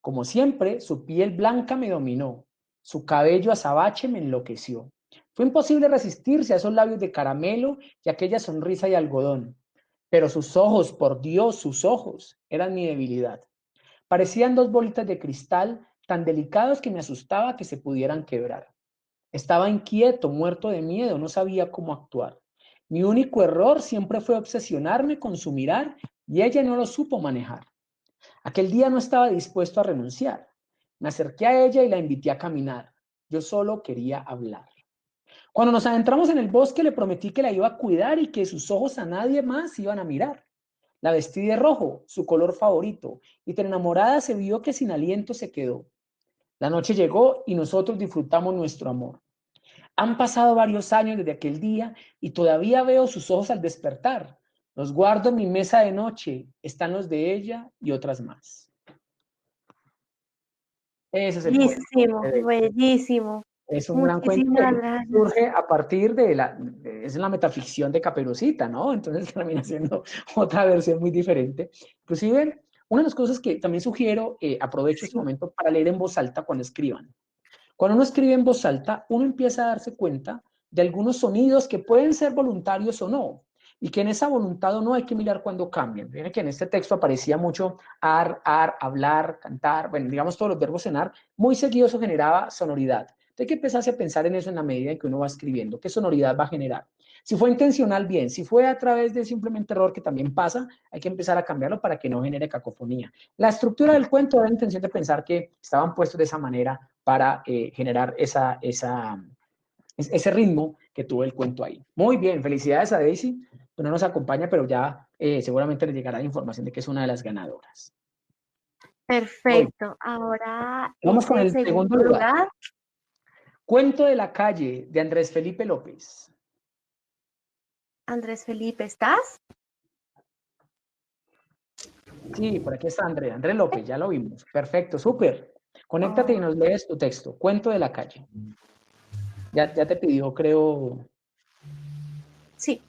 Speaker 2: Como siempre, su piel blanca me dominó, su cabello azabache me enloqueció. Fue imposible resistirse a esos labios de caramelo y aquella sonrisa de algodón. Pero sus ojos, por Dios, sus ojos, eran mi debilidad. Parecían dos bolitas de cristal tan delicados que me asustaba que se pudieran quebrar. Estaba inquieto, muerto de miedo, no sabía cómo actuar. Mi único error siempre fue obsesionarme con su mirar y ella no lo supo manejar. Aquel día no estaba dispuesto a renunciar. Me acerqué a ella y la invité a caminar. Yo solo quería hablar. Cuando nos adentramos en el bosque le prometí que la iba a cuidar y que sus ojos a nadie más iban a mirar. La vestí de rojo, su color favorito, y tan enamorada se vio que sin aliento se quedó. La noche llegó y nosotros disfrutamos nuestro amor. Han pasado varios años desde aquel día y todavía veo sus ojos al despertar. Los guardo en mi mesa de noche, están los de ella y otras más. Ese es el poema.
Speaker 1: Bellísimo, bellísimo.
Speaker 2: Es un gran cuento
Speaker 1: Muchísimas
Speaker 2: que
Speaker 1: gracias.
Speaker 2: surge a partir es la metaficción de Caperucita, ¿no? Entonces termina siendo otra versión muy diferente. Inclusive, una de las cosas que también sugiero, aprovecho este momento para leer en voz alta cuando escriban. Cuando uno escribe en voz alta, uno empieza a darse cuenta de algunos sonidos que pueden ser voluntarios o no, y que en esa voluntad o no hay que mirar cuando cambian. Miren que en este texto aparecía mucho hablar, cantar, bueno, digamos todos los verbos en ar, muy seguido eso generaba sonoridad. Entonces hay que empezarse a pensar en eso en la medida en que uno va escribiendo, qué sonoridad va a generar. Si fue intencional, bien. Si fue a través de simplemente error, que también pasa, hay que empezar a cambiarlo para que no genere cacofonía. La estructura del cuento da la intención de pensar que estaban puestos de esa manera para generar ese ritmo que tuvo el cuento ahí. Muy bien, felicidades a Daisy, que no nos acompaña, pero ya seguramente le llegará la información de que es una de las ganadoras.
Speaker 1: Perfecto. Ahora,
Speaker 2: vamos con el
Speaker 1: segundo
Speaker 2: segundo lugar.
Speaker 1: lugar.
Speaker 2: Cuento de la calle, de Andrés Felipe López.
Speaker 1: Andrés Felipe, ¿estás?
Speaker 2: Sí, por aquí está Andrés. Andrés López, ya lo vimos. Perfecto, súper. Conéctate y nos lees tu texto. Cuento de la calle. Ya te pidió, creo.
Speaker 1: Sí.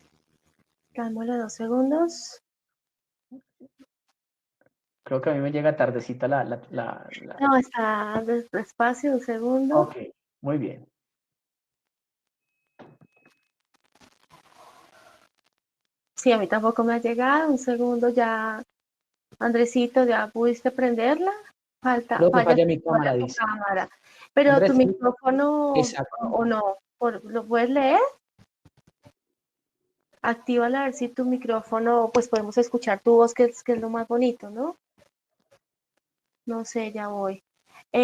Speaker 1: Dámosle 2 segundos.
Speaker 2: Creo que a mí me llega tardecita la...
Speaker 1: No, está despacio, 1 segundo.
Speaker 2: Ok, muy bien.
Speaker 1: Sí, a mí tampoco me ha llegado. 1 segundo ya. Andresito, ¿ya pudiste prenderla?
Speaker 2: Creo que falla mi cámara,
Speaker 1: tu
Speaker 2: dice.
Speaker 1: cámara. Pero
Speaker 2: Andrés,
Speaker 1: tu micrófono,
Speaker 2: exacto.
Speaker 1: o no, ¿lo puedes leer? Actívala a ver si tu micrófono, pues podemos escuchar tu voz, que es lo más bonito, ¿no? No sé, ya voy.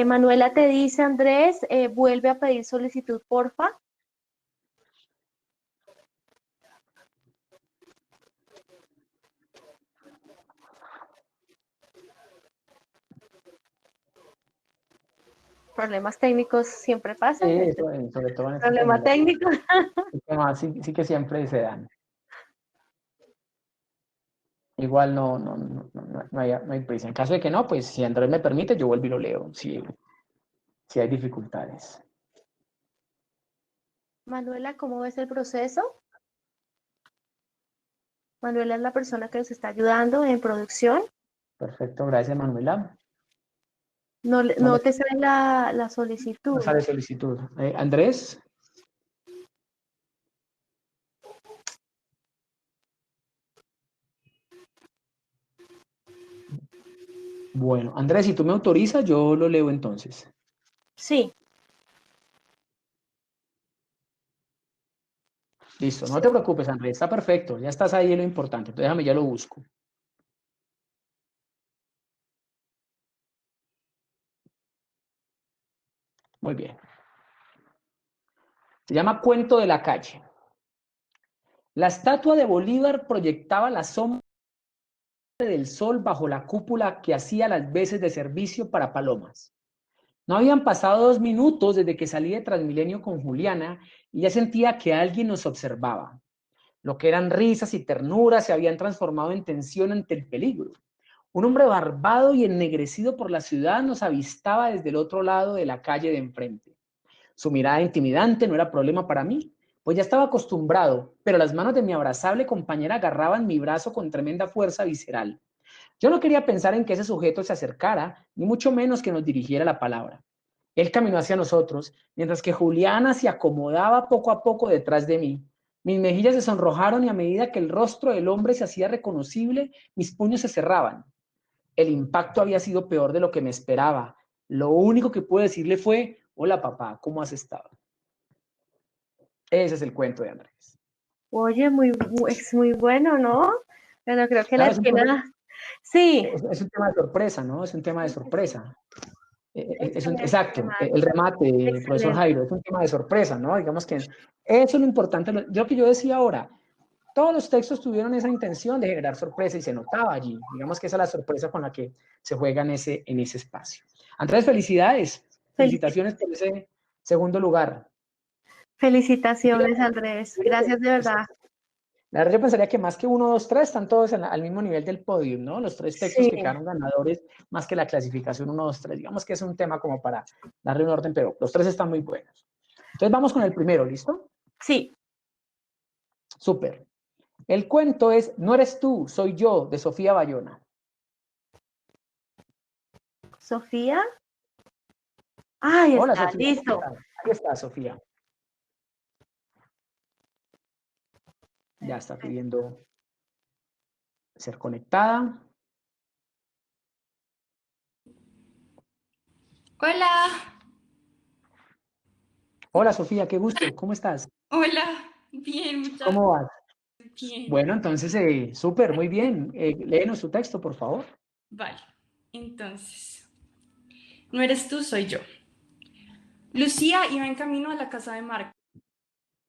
Speaker 1: Manuela te dice, Andrés, vuelve a pedir solicitud, porfa. Problemas técnicos siempre pasan.
Speaker 2: Sí, sobre todo en este
Speaker 1: Problema técnico.
Speaker 2: sí que siempre se dan. Igual no hay prisa. En caso de que no, pues si Andrés me permite, yo vuelvo y lo leo, si hay dificultades.
Speaker 1: Manuela, ¿cómo ves el proceso? Manuela es la persona que nos está ayudando en producción.
Speaker 2: Perfecto, gracias Manuela.
Speaker 1: No,
Speaker 2: No,
Speaker 1: no te sale la
Speaker 2: no
Speaker 1: solicitud.
Speaker 2: sale solicitud. Andrés. Bueno, Andrés, si tú me autorizas, yo lo leo entonces.
Speaker 1: Sí,
Speaker 2: Listo, no te preocupes, Andrés, está perfecto, ya estás ahí, es lo importante. Entonces, déjame, ya lo busco. Muy bien. Se llama Cuento de la calle. La estatua de Bolívar proyectaba la sombra del sol bajo la cúpula que hacía las veces de servicio para palomas. No habían pasado 2 minutos desde que salí de Transmilenio con Juliana y ya sentía que alguien nos observaba. Lo que eran risas y ternuras se habían transformado en tensión ante el peligro. Un hombre barbado y ennegrecido por la ciudad nos avistaba desde el otro lado de la calle de enfrente. Su mirada intimidante no era problema para mí, pues ya estaba acostumbrado, pero las manos de mi abrazable compañera agarraban mi brazo con tremenda fuerza visceral. Yo no quería pensar en que ese sujeto se acercara, ni mucho menos que nos dirigiera la palabra. Él caminó hacia nosotros, mientras que Juliana se acomodaba poco a poco detrás de mí. Mis mejillas se sonrojaron y a medida que el rostro del hombre se hacía reconocible, mis puños se cerraban. El impacto había sido peor de lo que me esperaba. Lo único que pude decirle fue, hola papá, ¿cómo has estado? Ese es el cuento de Andrés.
Speaker 1: oye, es muy bueno, ¿no? Pero creo que la
Speaker 2: Claro, es un tema,
Speaker 1: esquina, sí,
Speaker 2: es un tema de sorpresa, ¿no? Es un tema de
Speaker 1: sí, sí, sí.
Speaker 2: sorpresa.
Speaker 1: Excelente
Speaker 2: Exacto, el
Speaker 1: remate,
Speaker 2: remate, profesor
Speaker 1: excelente.
Speaker 2: Jairo, es un tema de sorpresa, ¿no? Digamos que eso es lo importante. Lo que yo decía ahora, todos los textos tuvieron esa intención de generar sorpresa y se notaba allí. Digamos que esa es la sorpresa con la que se juega en ese espacio. Andrés, felicidades.
Speaker 1: Felici-
Speaker 2: Felicitaciones por ese segundo lugar.
Speaker 1: Felicitaciones, Andrés. Gracias de verdad.
Speaker 2: La verdad, yo pensaría que más que 1, 2, 3 están todos al mismo nivel del podio, ¿no? Los 3 textos
Speaker 1: Sí,
Speaker 2: que quedaron ganadores, más que la clasificación 1, 2, 3. Digamos que es un tema como para darle un orden, pero los 3 están muy buenos. Entonces vamos con el primero, ¿listo?
Speaker 1: sí.
Speaker 2: Súper. El cuento es No eres tú, soy yo, de Sofía Bayona.
Speaker 1: Sofía. Ahí
Speaker 2: Hola,
Speaker 1: está,
Speaker 2: Sofía, ¿cómo
Speaker 1: listo.
Speaker 2: estás? Ahí está, Sofía. Ya está
Speaker 1: Perfecto.
Speaker 2: pidiendo ser conectada.
Speaker 6: Hola,
Speaker 2: Hola, Sofía, qué gusto. ¿Cómo estás?
Speaker 6: hola, bien, muchas
Speaker 2: ¿Cómo vas?
Speaker 6: bien.
Speaker 2: Bueno, entonces, súper, muy bien. Léenos tu texto, por favor.
Speaker 6: Vale, entonces, no eres tú, soy yo. Lucía iba en camino a la casa de Marco.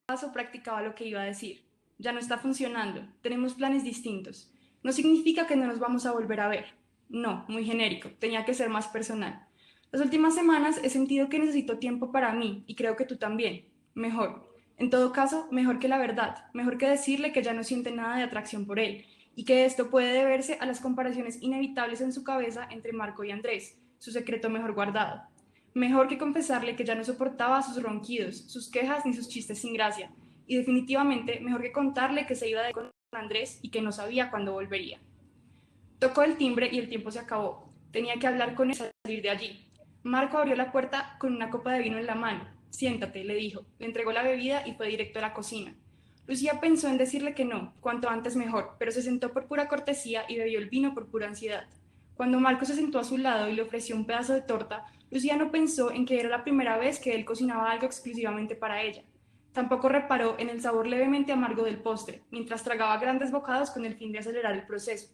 Speaker 6: Paso practicaba lo que iba a decir. Ya no está funcionando, tenemos planes distintos. No significa que no nos vamos a volver a ver. No, muy genérico, tenía que ser más personal. Las últimas semanas he sentido que necesito tiempo para mí y creo que tú también. Mejor. En todo caso, mejor que la verdad, mejor que decirle que ya no siente nada de atracción por él y que esto puede deberse a las comparaciones inevitables en su cabeza entre Marco y Andrés, su secreto mejor guardado. Mejor que confesarle que ya no soportaba sus ronquidos, sus quejas ni sus chistes sin gracia. Y definitivamente mejor que contarle que se iba de con Andrés y que no sabía cuándo volvería. Tocó el timbre y el tiempo se acabó. Tenía que hablar con él y salir de allí. Marco abrió la puerta con una copa de vino en la mano. Siéntate, le dijo. Le entregó la bebida y fue directo a la cocina. Lucía pensó en decirle que no, cuanto antes mejor, pero se sentó por pura cortesía y bebió el vino por pura ansiedad. Cuando Marco se sentó a su lado y le ofreció un pedazo de torta, Lucía no pensó en que era la primera vez que él cocinaba algo exclusivamente para ella. Tampoco reparó en el sabor levemente amargo del postre, mientras tragaba grandes bocados con el fin de acelerar el proceso.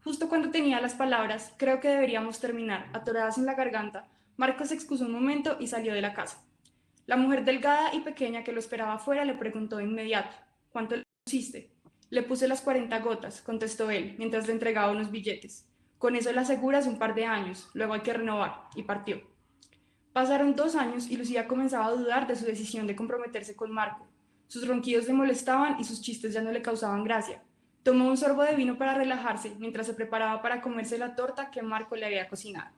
Speaker 6: Justo cuando tenía las palabras, creo que deberíamos terminar, atoradas en la garganta, Marco se excusó un momento y salió de la casa. La mujer delgada y pequeña que lo esperaba afuera le preguntó de inmediato, ¿cuánto le pusiste? Le puse las 40 gotas, contestó él, mientras le entregaba unos billetes. Con eso le aseguras un par de años, luego hay que renovar, y partió. Pasaron 2 años y Lucía comenzaba a dudar de su decisión de comprometerse con Marco. Sus ronquidos le molestaban y sus chistes ya no le causaban gracia. Tomó un sorbo de vino para relajarse mientras se preparaba para comerse la torta que Marco le había cocinado.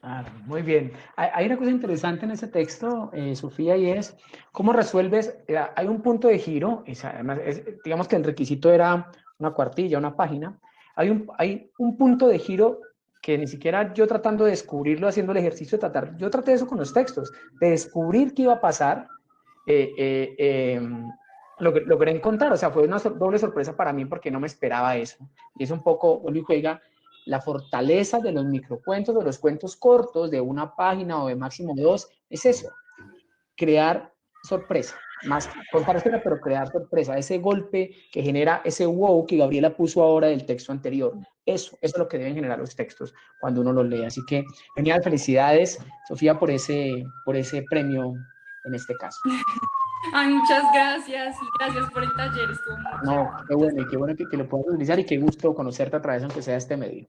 Speaker 2: Ah, muy bien. Hay una cosa interesante en ese texto, Sofía, y es cómo resuelves, hay un punto de giro, además, digamos que el requisito era una cuartilla, una página, hay un punto de giro que ni siquiera yo tratando de descubrirlo, haciendo el ejercicio de tratar, yo traté eso con los textos, de descubrir qué iba a pasar, lo que logré encontrar, o sea, fue una doble sorpresa para mí porque no me esperaba eso, y es un poco, vuelvo y juega, la fortaleza de los microcuentos, de los cuentos cortos, de una página o de máximo dos, es eso, crear sorpresa, más contar historia, pero crear sorpresa, ese golpe que genera ese wow que Gabriela puso ahora del texto anterior. Eso es lo que deben generar los textos cuando uno los lee. Así que, genial, felicidades, Sofía, por ese premio en este caso.
Speaker 6: Ay, muchas gracias y gracias por el taller, estuvo muy
Speaker 2: No,
Speaker 6: chévere.
Speaker 2: qué bueno, y qué bueno que lo puedas utilizar y qué gusto conocerte a través, aunque sea este medio.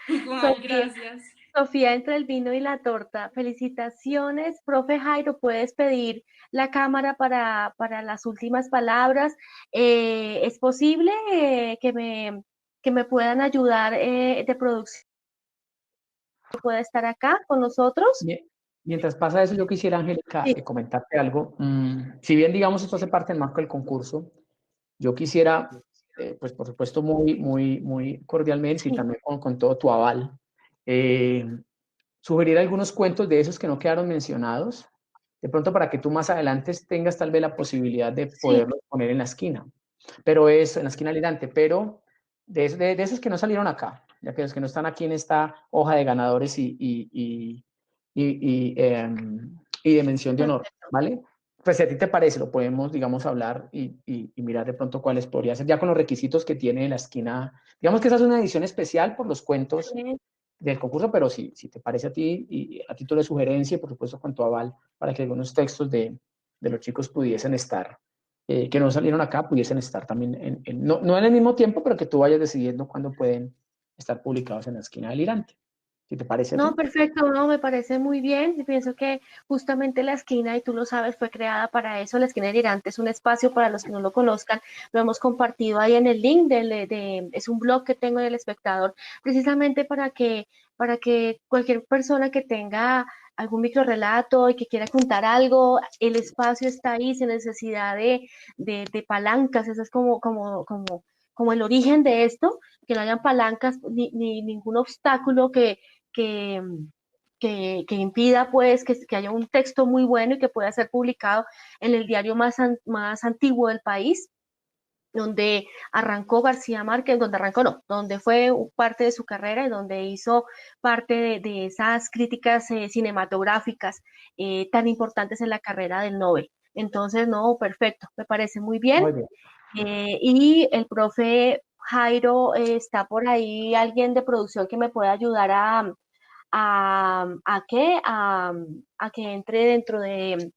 Speaker 6: Igual,
Speaker 1: Sofía,
Speaker 6: gracias.
Speaker 1: Sofía, entre el vino y la torta, felicitaciones. Profe Jairo, puedes pedir la cámara para las últimas palabras. ¿Es posible que me puedan ayudar de producción? ¿Puede estar acá con nosotros?
Speaker 2: Mientras pasa eso, yo quisiera, Angélica,
Speaker 1: Sí,
Speaker 2: comentarte algo. Si bien, digamos, esto hace parte del marco del concurso, yo quisiera, pues por supuesto, muy cordialmente y
Speaker 1: sí.
Speaker 2: también con todo tu aval, eh, sugerir algunos cuentos de esos que no quedaron mencionados, de pronto para que tú más adelante tengas tal vez la posibilidad de
Speaker 1: Sí,
Speaker 2: poderlos poner en la esquina, pero es en la esquina lidante, pero de esos que no salieron acá, ya que los que no están aquí en esta hoja de ganadores y de mención de honor,
Speaker 1: perfecto.
Speaker 2: ¿vale? Pues si a ti te parece, lo podemos, digamos, hablar y mirar de pronto cuáles podría ser, ya con los requisitos que tiene la esquina. Digamos que esa es una edición especial por los cuentos
Speaker 1: Sí.
Speaker 2: del concurso, pero si te parece a ti, y a título de sugerencia, y por supuesto con tu aval, para que algunos textos de los chicos pudiesen estar, que no salieron acá, pudiesen estar también, no en el mismo tiempo, pero que tú vayas decidiendo cuándo pueden estar publicados en la esquina del Irante. Si te parece a
Speaker 1: No,
Speaker 2: ti.
Speaker 1: perfecto, no, me parece muy bien. Yo pienso que justamente la esquina, y tú lo sabes, fue creada para eso. La esquina del Irante es un espacio para los que no lo conozcan. Lo hemos compartido ahí en el link es un blog que tengo del espectador, precisamente para que cualquier persona que tenga algún microrelato y que quiera contar algo, el espacio está ahí sin necesidad de palancas. Eso es como el origen de esto, que no hayan palancas ni ningún obstáculo que, que impida pues que haya un texto muy bueno y que pueda ser publicado en el diario más antiguo del país, donde arrancó García Márquez, donde arrancó no, donde fue parte de su carrera y donde hizo parte de esas críticas cinematográficas tan importantes en la carrera del Nobel. Entonces, no, perfecto, me parece muy bien.
Speaker 2: Muy bien.
Speaker 1: Y el profe Jairo, está por ahí alguien de producción que me pueda ayudar a qué, a que entre dentro de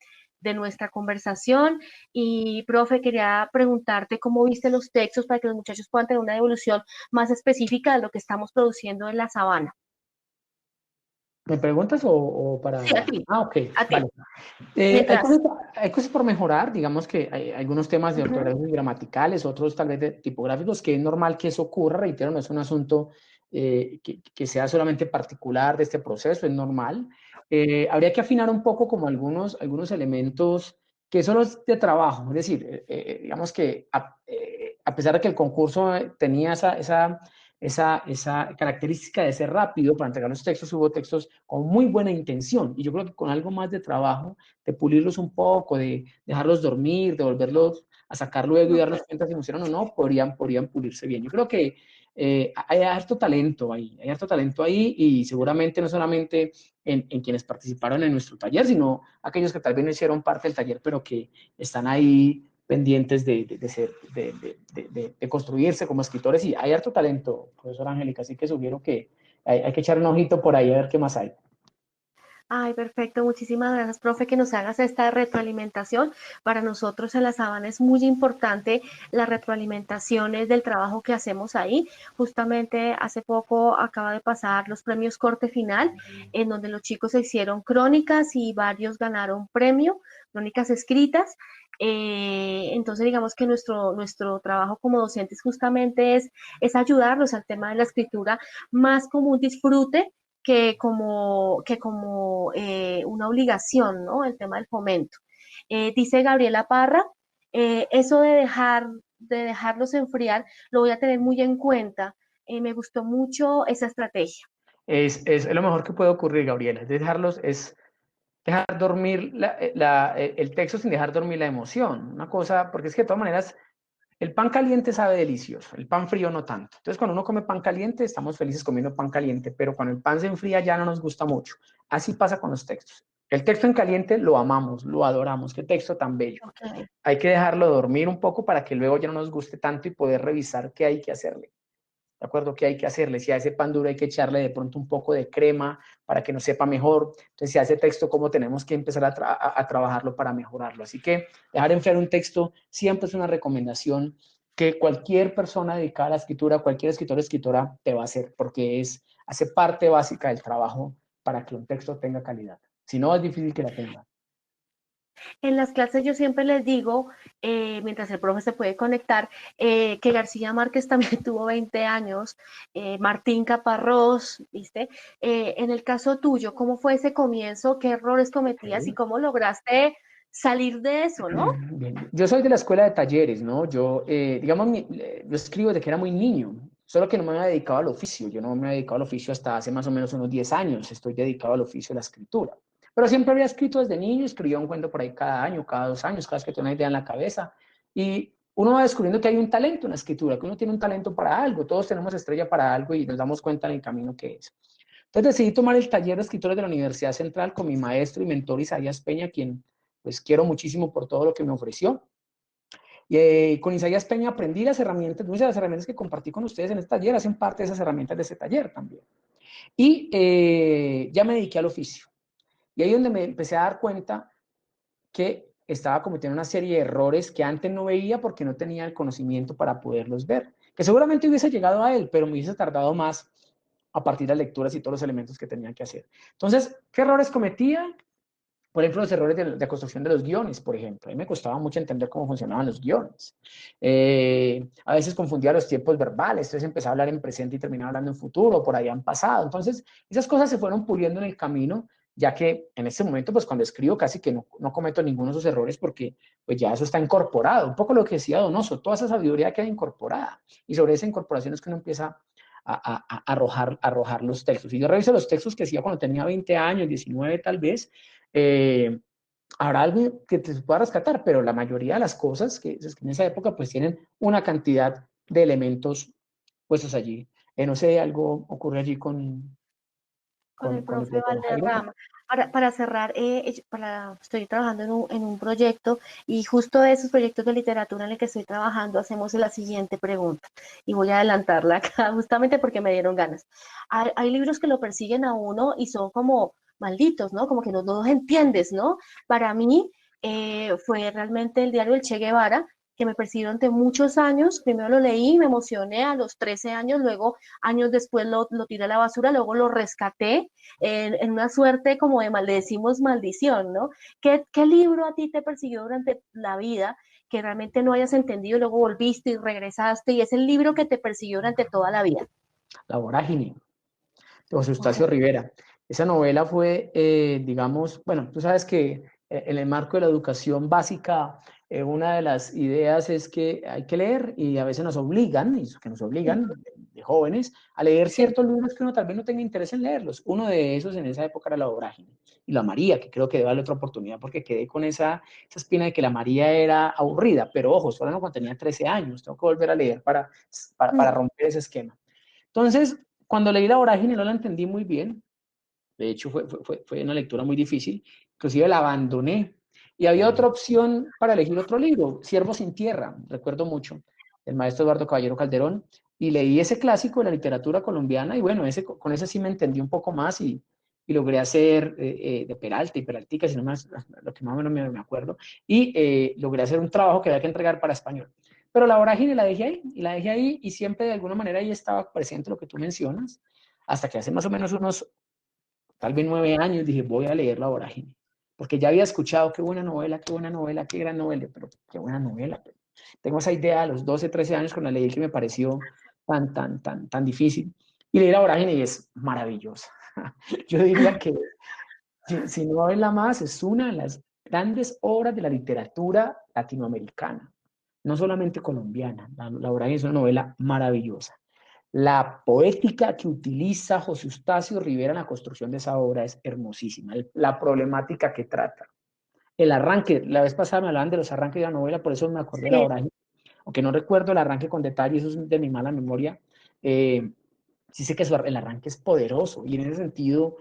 Speaker 1: nuestra conversación. Y, profe, quería preguntarte cómo viste los textos para que los muchachos puedan tener una evolución más específica de lo que estamos produciendo en la sabana.
Speaker 2: ¿Me preguntas o
Speaker 1: Sí,
Speaker 2: para...? Ah, ok,
Speaker 1: a ti.
Speaker 2: vale. Hay
Speaker 1: Mientras,
Speaker 2: cosas, hay cosas por mejorar, digamos que hay algunos temas de
Speaker 1: uh-huh,
Speaker 2: ortografía y gramaticales, otros tal vez de tipográficos, que es normal que eso ocurra, reitero, no es un asunto que sea solamente particular de este proceso, es normal. Habría que afinar un poco como algunos elementos que son los de trabajo, es decir, digamos que a pesar de que el concurso tenía esa característica de ser rápido para entregar los textos, hubo textos con muy buena intención y yo creo que con algo más de trabajo, de pulirlos un poco, de dejarlos dormir, de volverlos a sacar luego y darnos cuenta si funcionan o no, podrían pulirse bien. Yo creo que hay harto talento ahí, y seguramente no solamente en quienes participaron en nuestro taller, sino aquellos que tal vez no hicieron parte del taller, pero que están ahí pendientes de construirse como escritores, y hay harto talento, profesora Angélica, así que sugiero que hay que echar un ojito por ahí a ver qué más hay.
Speaker 1: ay, perfecto. Muchísimas gracias, profe, que nos hagas esta retroalimentación. Para nosotros en la Sabana es muy importante las retroalimentaciones del trabajo que hacemos ahí. Justamente hace poco acaba de pasar los premios Corte Final, en donde los chicos se hicieron crónicas y varios ganaron premio, crónicas escritas. Entonces, digamos que nuestro trabajo como docentes justamente es ayudarlos al tema de la escritura más como un disfrute una obligación, ¿no? El tema del fomento. Dice Gabriela Parra, eso de dejarlos enfriar, lo voy a tener muy en cuenta. Me gustó mucho esa estrategia.
Speaker 2: Es lo mejor que puede ocurrir, Gabriela, es dejar dormir el texto sin dejar dormir la emoción. Una cosa, porque es que de todas maneras, el pan caliente sabe delicioso, el pan frío no tanto. Entonces, cuando uno come pan caliente, estamos felices comiendo pan caliente, pero cuando el pan se enfría ya no nos gusta mucho. Así pasa con los textos. El texto en caliente lo amamos, lo adoramos. Qué texto tan bello.
Speaker 1: Okay.
Speaker 2: Hay que dejarlo dormir un poco para que luego ya no nos guste tanto y poder revisar qué hay que hacerle. ¿De acuerdo? ¿Qué hay que hacerle? Si a ese pan duro hay que echarle de pronto un poco de crema para que nos sepa mejor. Entonces, si a ese texto, ¿cómo tenemos que empezar a trabajarlo para mejorarlo? Así que dejar enfriar un texto siempre es una recomendación que cualquier persona dedicada a la escritura, cualquier escritor o escritora te va a hacer, porque hace parte básica del trabajo para que un texto tenga calidad. Si no, es difícil que la tenga.
Speaker 1: En las clases yo siempre les digo, mientras el profe se puede conectar, que García Márquez también tuvo 20 años, Martín Caparrós, ¿viste? En el caso tuyo, ¿cómo fue ese comienzo? ¿Qué errores cometías y cómo lograste salir de eso, no?
Speaker 2: Bien. Yo soy de la escuela de talleres, ¿no? Yo, digamos, yo escribo desde que era muy niño, solo que no me había dedicado al oficio. Yo no me había dedicado al oficio hasta hace más o menos unos 10 años. Estoy dedicado al oficio de la escritura. Pero siempre había escrito desde niño, escribía un cuento por ahí cada año, cada 2 años, cada vez que tengo una idea en la cabeza. Y uno va descubriendo que hay un talento en la escritura, que uno tiene un talento para algo. Todos tenemos estrella para algo y nos damos cuenta en el camino que es. Entonces decidí tomar el taller de escritores de la Universidad Central con mi maestro y mentor Isaías Peña, quien pues quiero muchísimo por todo lo que me ofreció. Y con Isaías Peña aprendí las herramientas, muchas de las herramientas que compartí con ustedes en este taller, hacen parte de esas herramientas de ese taller también. Y ya me dediqué al oficio. Y ahí es donde me empecé a dar cuenta que estaba cometiendo una serie de errores que antes no veía porque no tenía el conocimiento para poderlos ver. Que seguramente hubiese llegado a él, pero me hubiese tardado más a partir de las lecturas y todos los elementos que tenía que hacer. Entonces, ¿qué errores cometía? Por ejemplo, los errores de construcción de los guiones, por ejemplo. A mí me costaba mucho entender cómo funcionaban los guiones. A veces confundía los tiempos verbales, entonces empezaba a hablar en presente y terminaba hablando en futuro, por ahí han pasado. Entonces, esas cosas se fueron puliendo en el camino, ya que en este momento, pues cuando escribo casi que no cometo ninguno de esos errores porque pues ya eso está incorporado. Un poco lo que decía Donoso, toda esa sabiduría queda incorporada. Y sobre esa incorporación es que uno empieza a arrojar los textos. Y yo reviso los textos que hacía cuando tenía 20 años, 19 tal vez, habrá algo que te pueda rescatar, pero la mayoría de las cosas que en esa época pues tienen una cantidad de elementos puestos allí. No sé, algo ocurre allí
Speaker 1: Con el
Speaker 2: con el
Speaker 1: profe
Speaker 2: doctor Jairo.
Speaker 1: Valderrama. Para cerrar, estoy trabajando en un proyecto y justo de esos proyectos de literatura en el que estoy trabajando hacemos la siguiente pregunta y voy a adelantarla acá justamente porque me dieron ganas. Hay libros que lo persiguen a uno y son como malditos, ¿no? Como que no los entiendes, ¿no? Para mí fue realmente el diario del Che Guevara, que me persiguió durante muchos años. Primero lo leí, me emocioné a los 13 años, luego años después lo tiré a la basura, luego lo rescaté en una suerte como de decimos maldición, ¿no? ¿Qué libro a ti te persiguió durante la vida que realmente no hayas entendido y luego volviste y regresaste y es el libro que te persiguió durante toda la vida?
Speaker 2: La Vorágine, de José Eustacio Rivera. Esa novela fue, digamos, bueno, tú sabes que en el marco de la educación básica, una de las ideas es que hay que leer y a veces nos obligan, y que nos obligan de jóvenes, a leer ciertos libros que uno tal vez no tenga interés en leerlos. Uno de esos en esa época era La Vorágine y La María, que creo que debe darle otra oportunidad porque quedé con esa espina de que La María era aburrida, pero ojo, solo cuando tenía 13 años, tengo que volver a leer para romper ese esquema. Entonces, cuando leí La Vorágine no la entendí muy bien, de hecho fue una lectura muy difícil, inclusive la abandoné. Y había otra opción para elegir otro libro, Siervo sin Tierra, recuerdo mucho, del maestro Eduardo Caballero Calderón, y leí ese clásico de la literatura colombiana, y bueno, con ese sí me entendí un poco más y logré hacer de Peralta y Peraltica, si no más, lo que más o menos me acuerdo, y logré hacer un trabajo que había que entregar para español. Pero La Vorágine la dejé ahí, y la dejé ahí, y siempre de alguna manera ahí estaba presente lo que tú mencionas, hasta que hace más o menos unos, tal vez 9 años, dije, voy a leer La Vorágine, porque ya había escuchado, qué buena novela, qué gran novela, pero qué buena novela. Pero tengo esa idea a los 12, 13 años con la leí que me pareció tan difícil. Y leí La Vorágine y es maravillosa. Yo diría que, si no es la más, es una de las grandes obras de la literatura latinoamericana, no solamente colombiana. La obra es una novela maravillosa. La poética que utiliza José Eustacio Rivera en la construcción de esa obra es hermosísima. La problemática que trata. El arranque, la vez pasada me hablaban de los arranques de la novela, por eso me acordé de la
Speaker 1: Sí.
Speaker 2: obra, aunque no recuerdo el arranque con detalle, eso es de mi mala memoria. Sí sé que el arranque es poderoso y en ese sentido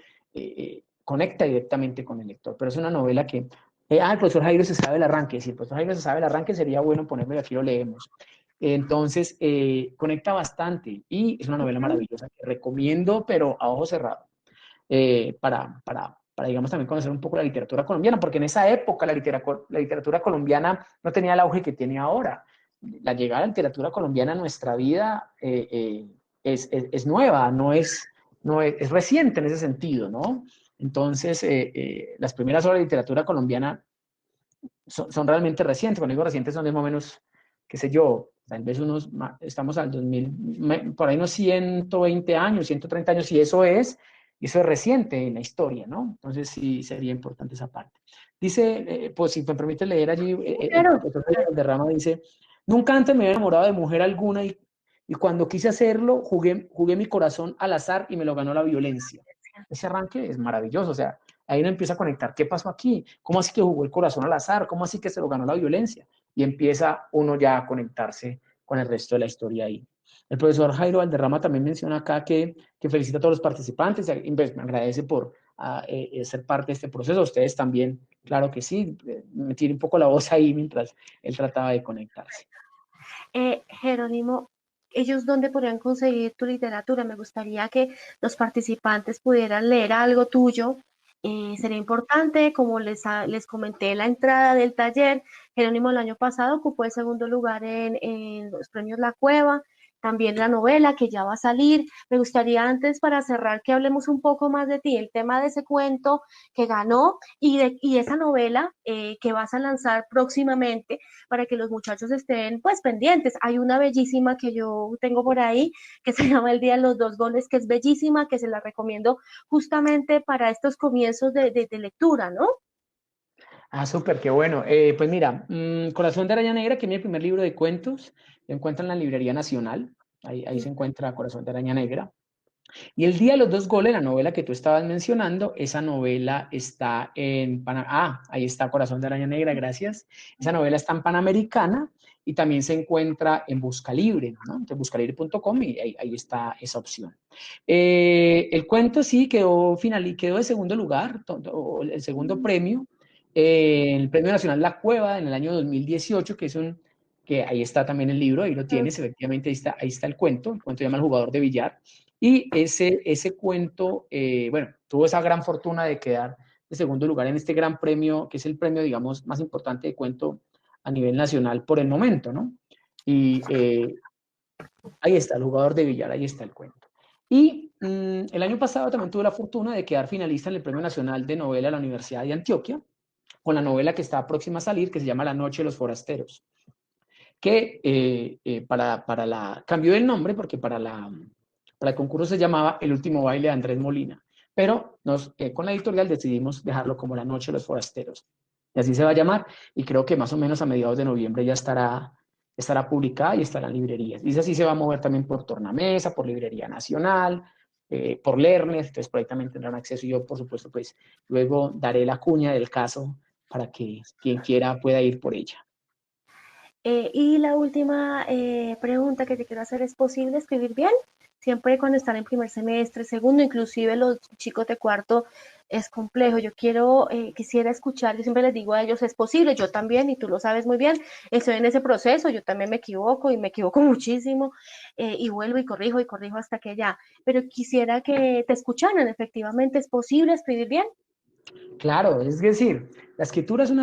Speaker 2: conecta directamente con el lector, pero es una novela que, el profesor Jairo se sabe el arranque, si el profesor Jairo se sabe el arranque sería bueno ponerlo y aquí lo leemos. Entonces, conecta bastante y es una novela maravillosa que recomiendo, pero a ojo cerrado, digamos, también conocer un poco la literatura colombiana, porque en esa época la literatura colombiana no tenía el auge que tiene ahora. La llegada de la literatura colombiana a nuestra vida es nueva, es reciente en ese sentido, ¿no? Entonces, las primeras obras de literatura colombiana son realmente recientes. Cuando digo recientes son de más o menos, qué sé yo, tal vez estamos al 2000, por ahí unos 120 años, 130 años, y eso es reciente en la historia, ¿no? Entonces sí sería importante esa parte. Dice, pues si me permite leer allí,
Speaker 1: Claro.
Speaker 2: el profesor Valderrama dice, nunca antes me había enamorado de mujer alguna y cuando quise hacerlo, jugué mi corazón al azar y me lo ganó la violencia. Ese arranque es maravilloso, o sea, ahí uno empieza a conectar, ¿qué pasó aquí? ¿Cómo así que jugó el corazón al azar? ¿Cómo así que se lo ganó la violencia? Y empieza uno ya a conectarse con el resto de la historia ahí. El profesor Jairo Valderrama también menciona acá que felicita a todos los participantes, y me agradece por ser parte de este proceso. Ustedes también, claro que sí, me tiré un poco la voz ahí mientras él trataba de conectarse.
Speaker 1: Jerónimo, ¿ellos dónde podrían conseguir tu literatura? Me gustaría que los participantes pudieran leer algo tuyo. Sería importante, como les comenté en la entrada del taller, Jerónimo el año pasado ocupó el segundo lugar en los premios La Cueva, también la novela que ya va a salir. Me gustaría antes, para cerrar, que hablemos un poco más de ti, el tema de ese cuento que ganó y esa novela que vas a lanzar próximamente para que los muchachos estén pues pendientes. Hay una bellísima que yo tengo por ahí que se llama El Día de los Dos Goles, que es bellísima, que se la recomiendo justamente para estos comienzos de lectura, ¿no?
Speaker 2: Ah, súper, qué bueno. Pues mira, Corazón de Araña Negra, que es mi primer libro de cuentos, lo encuentran en la Librería Nacional. Ahí se encuentra Corazón de Araña Negra. Y El Día de los Dos Goles, la novela que tú estabas mencionando, esa novela está en ahí está Corazón de Araña Negra, gracias. Esa novela está en Panamericana y también se encuentra en Busca Libre, ¿no? Entonces, buscalibre.com y ahí está esa opción. El cuento sí quedó de segundo lugar, el segundo premio, el Premio Nacional La Cueva en el año 2018, que ahí está también el libro, ahí lo tienes, efectivamente ahí está el cuento se llama El Jugador de Billar. Y ese cuento, bueno, tuvo esa gran fortuna de quedar de segundo lugar en este gran premio, que es el premio, digamos, más importante de cuento a nivel nacional por el momento, ¿no? Y ahí está, El Jugador de Billar, ahí está el cuento. Y el año pasado también tuve la fortuna de quedar finalista en el Premio Nacional de Novela de la Universidad de Antioquia, con la novela que está próxima a salir, que se llama La Noche de los Forasteros, que cambió el nombre porque para el concurso se llamaba El Último Baile de Andrés Molina, pero con la editorial decidimos dejarlo como La Noche de los Forasteros. Y así se va a llamar, y creo que más o menos a mediados de noviembre ya estará publicada y estará en librerías. Y así se va a mover también por Tornamesa, por Librería Nacional, por Lerner, entonces por ahí también tendrán acceso. Y yo, por supuesto, pues luego daré la cuña del caso para que quien quiera pueda ir por ella.
Speaker 1: Y la última pregunta que te quiero hacer, ¿es posible escribir bien? Siempre cuando están en primer semestre, segundo, inclusive los chicos de cuarto, es complejo. Quisiera escuchar, yo siempre les digo a ellos, es posible, yo también, y tú lo sabes muy bien, estoy en ese proceso, yo también me equivoco y me equivoco muchísimo, y vuelvo y corrijo hasta que ya. Pero quisiera que te escucharan, efectivamente, ¿es posible escribir bien?
Speaker 2: Claro, es decir, la escritura es un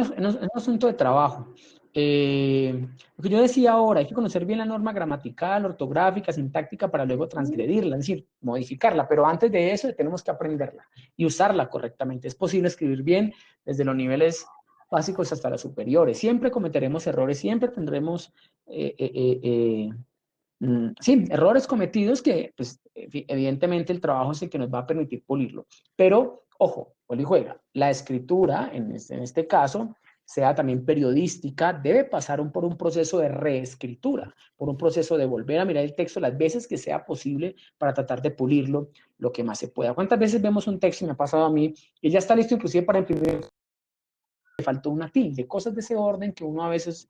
Speaker 2: asunto de trabajo. Lo que yo decía ahora, hay que conocer bien la norma gramatical, ortográfica, sintáctica para luego transgredirla, es decir, modificarla, pero antes de eso tenemos que aprenderla y usarla correctamente. Es posible escribir bien desde los niveles básicos hasta los superiores. Siempre cometeremos errores, siempre tendremos sí, errores cometidos que, pues, evidentemente el trabajo es el que nos va a permitir pulirlo. Pero, ojo, vuelve y juega. La escritura, en este caso, sea también periodística, debe pasar por un proceso de reescritura, por un proceso de volver a mirar el texto las veces que sea posible para tratar de pulirlo lo que más se pueda. ¿Cuántas veces vemos un texto, y me ha pasado a mí, y ya está listo inclusive para imprimir, le faltó una tilde, cosas de ese orden que uno a veces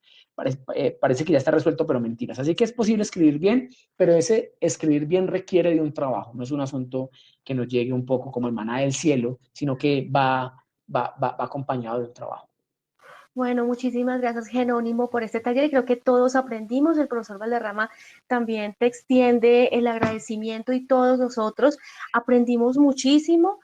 Speaker 2: parece que ya está resuelto, pero mentiras. Así que es posible escribir bien, pero ese escribir bien requiere de un trabajo, no es un asunto que nos llegue un poco como el maná del cielo, sino que va acompañado de un trabajo.
Speaker 1: Bueno, muchísimas gracias, Jerónimo, por este taller. Creo que todos aprendimos. El profesor Valderrama también te extiende el agradecimiento y todos nosotros aprendimos muchísimo.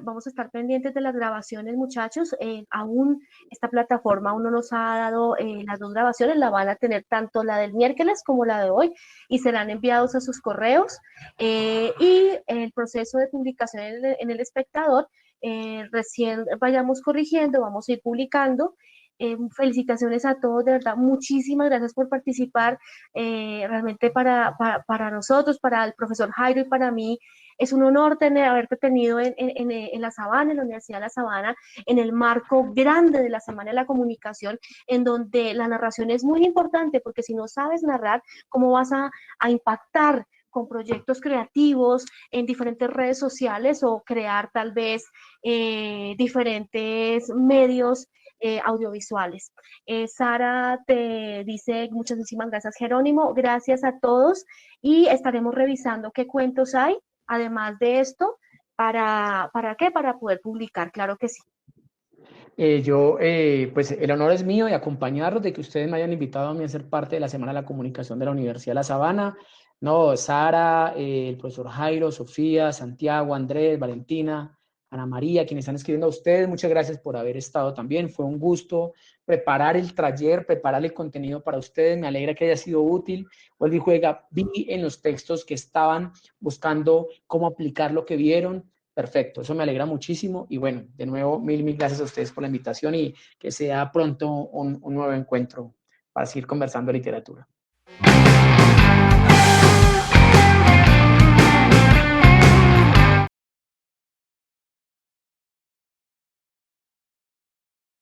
Speaker 1: Vamos a estar pendientes de las grabaciones, muchachos. Aún esta plataforma aún no nos ha dado las dos grabaciones, la van a tener tanto la del miércoles como la de hoy y serán enviados a sus correos. Y el proceso de publicación en el espectador recién vayamos corrigiendo, vamos a ir publicando. Felicitaciones a todos, de verdad, muchísimas gracias por participar. Realmente para nosotros, para el profesor Jairo y para mí, es un honor haberte tenido en La Sabana, en la Universidad de La Sabana, en el marco grande de la Semana de la Comunicación, en donde la narración es muy importante, porque si no sabes narrar, ¿cómo vas a impactar con proyectos creativos en diferentes redes sociales o crear tal vez diferentes medios audiovisuales? Sara te dice muchísimas gracias, Jerónimo, gracias a todos y estaremos revisando qué cuentos hay, además de esto, ¿para qué? Para poder publicar, claro que sí.
Speaker 2: Pues el honor es mío de acompañarlos, de que ustedes me hayan invitado a mí a ser parte de la Semana de la Comunicación de la Universidad de La Sabana. No, Sara, el profesor Jairo, Sofía, Santiago, Andrés, Valentina, Ana María, quienes están escribiendo a ustedes, muchas gracias por haber estado también. Fue un gusto preparar el taller, preparar el contenido para ustedes. Me alegra que haya sido útil. Vuelve y juega, vi en los textos que estaban buscando cómo aplicar lo que vieron. Perfecto, eso me alegra muchísimo y bueno, de nuevo, mil gracias a ustedes por la invitación y que sea pronto un nuevo encuentro para seguir conversando de literatura.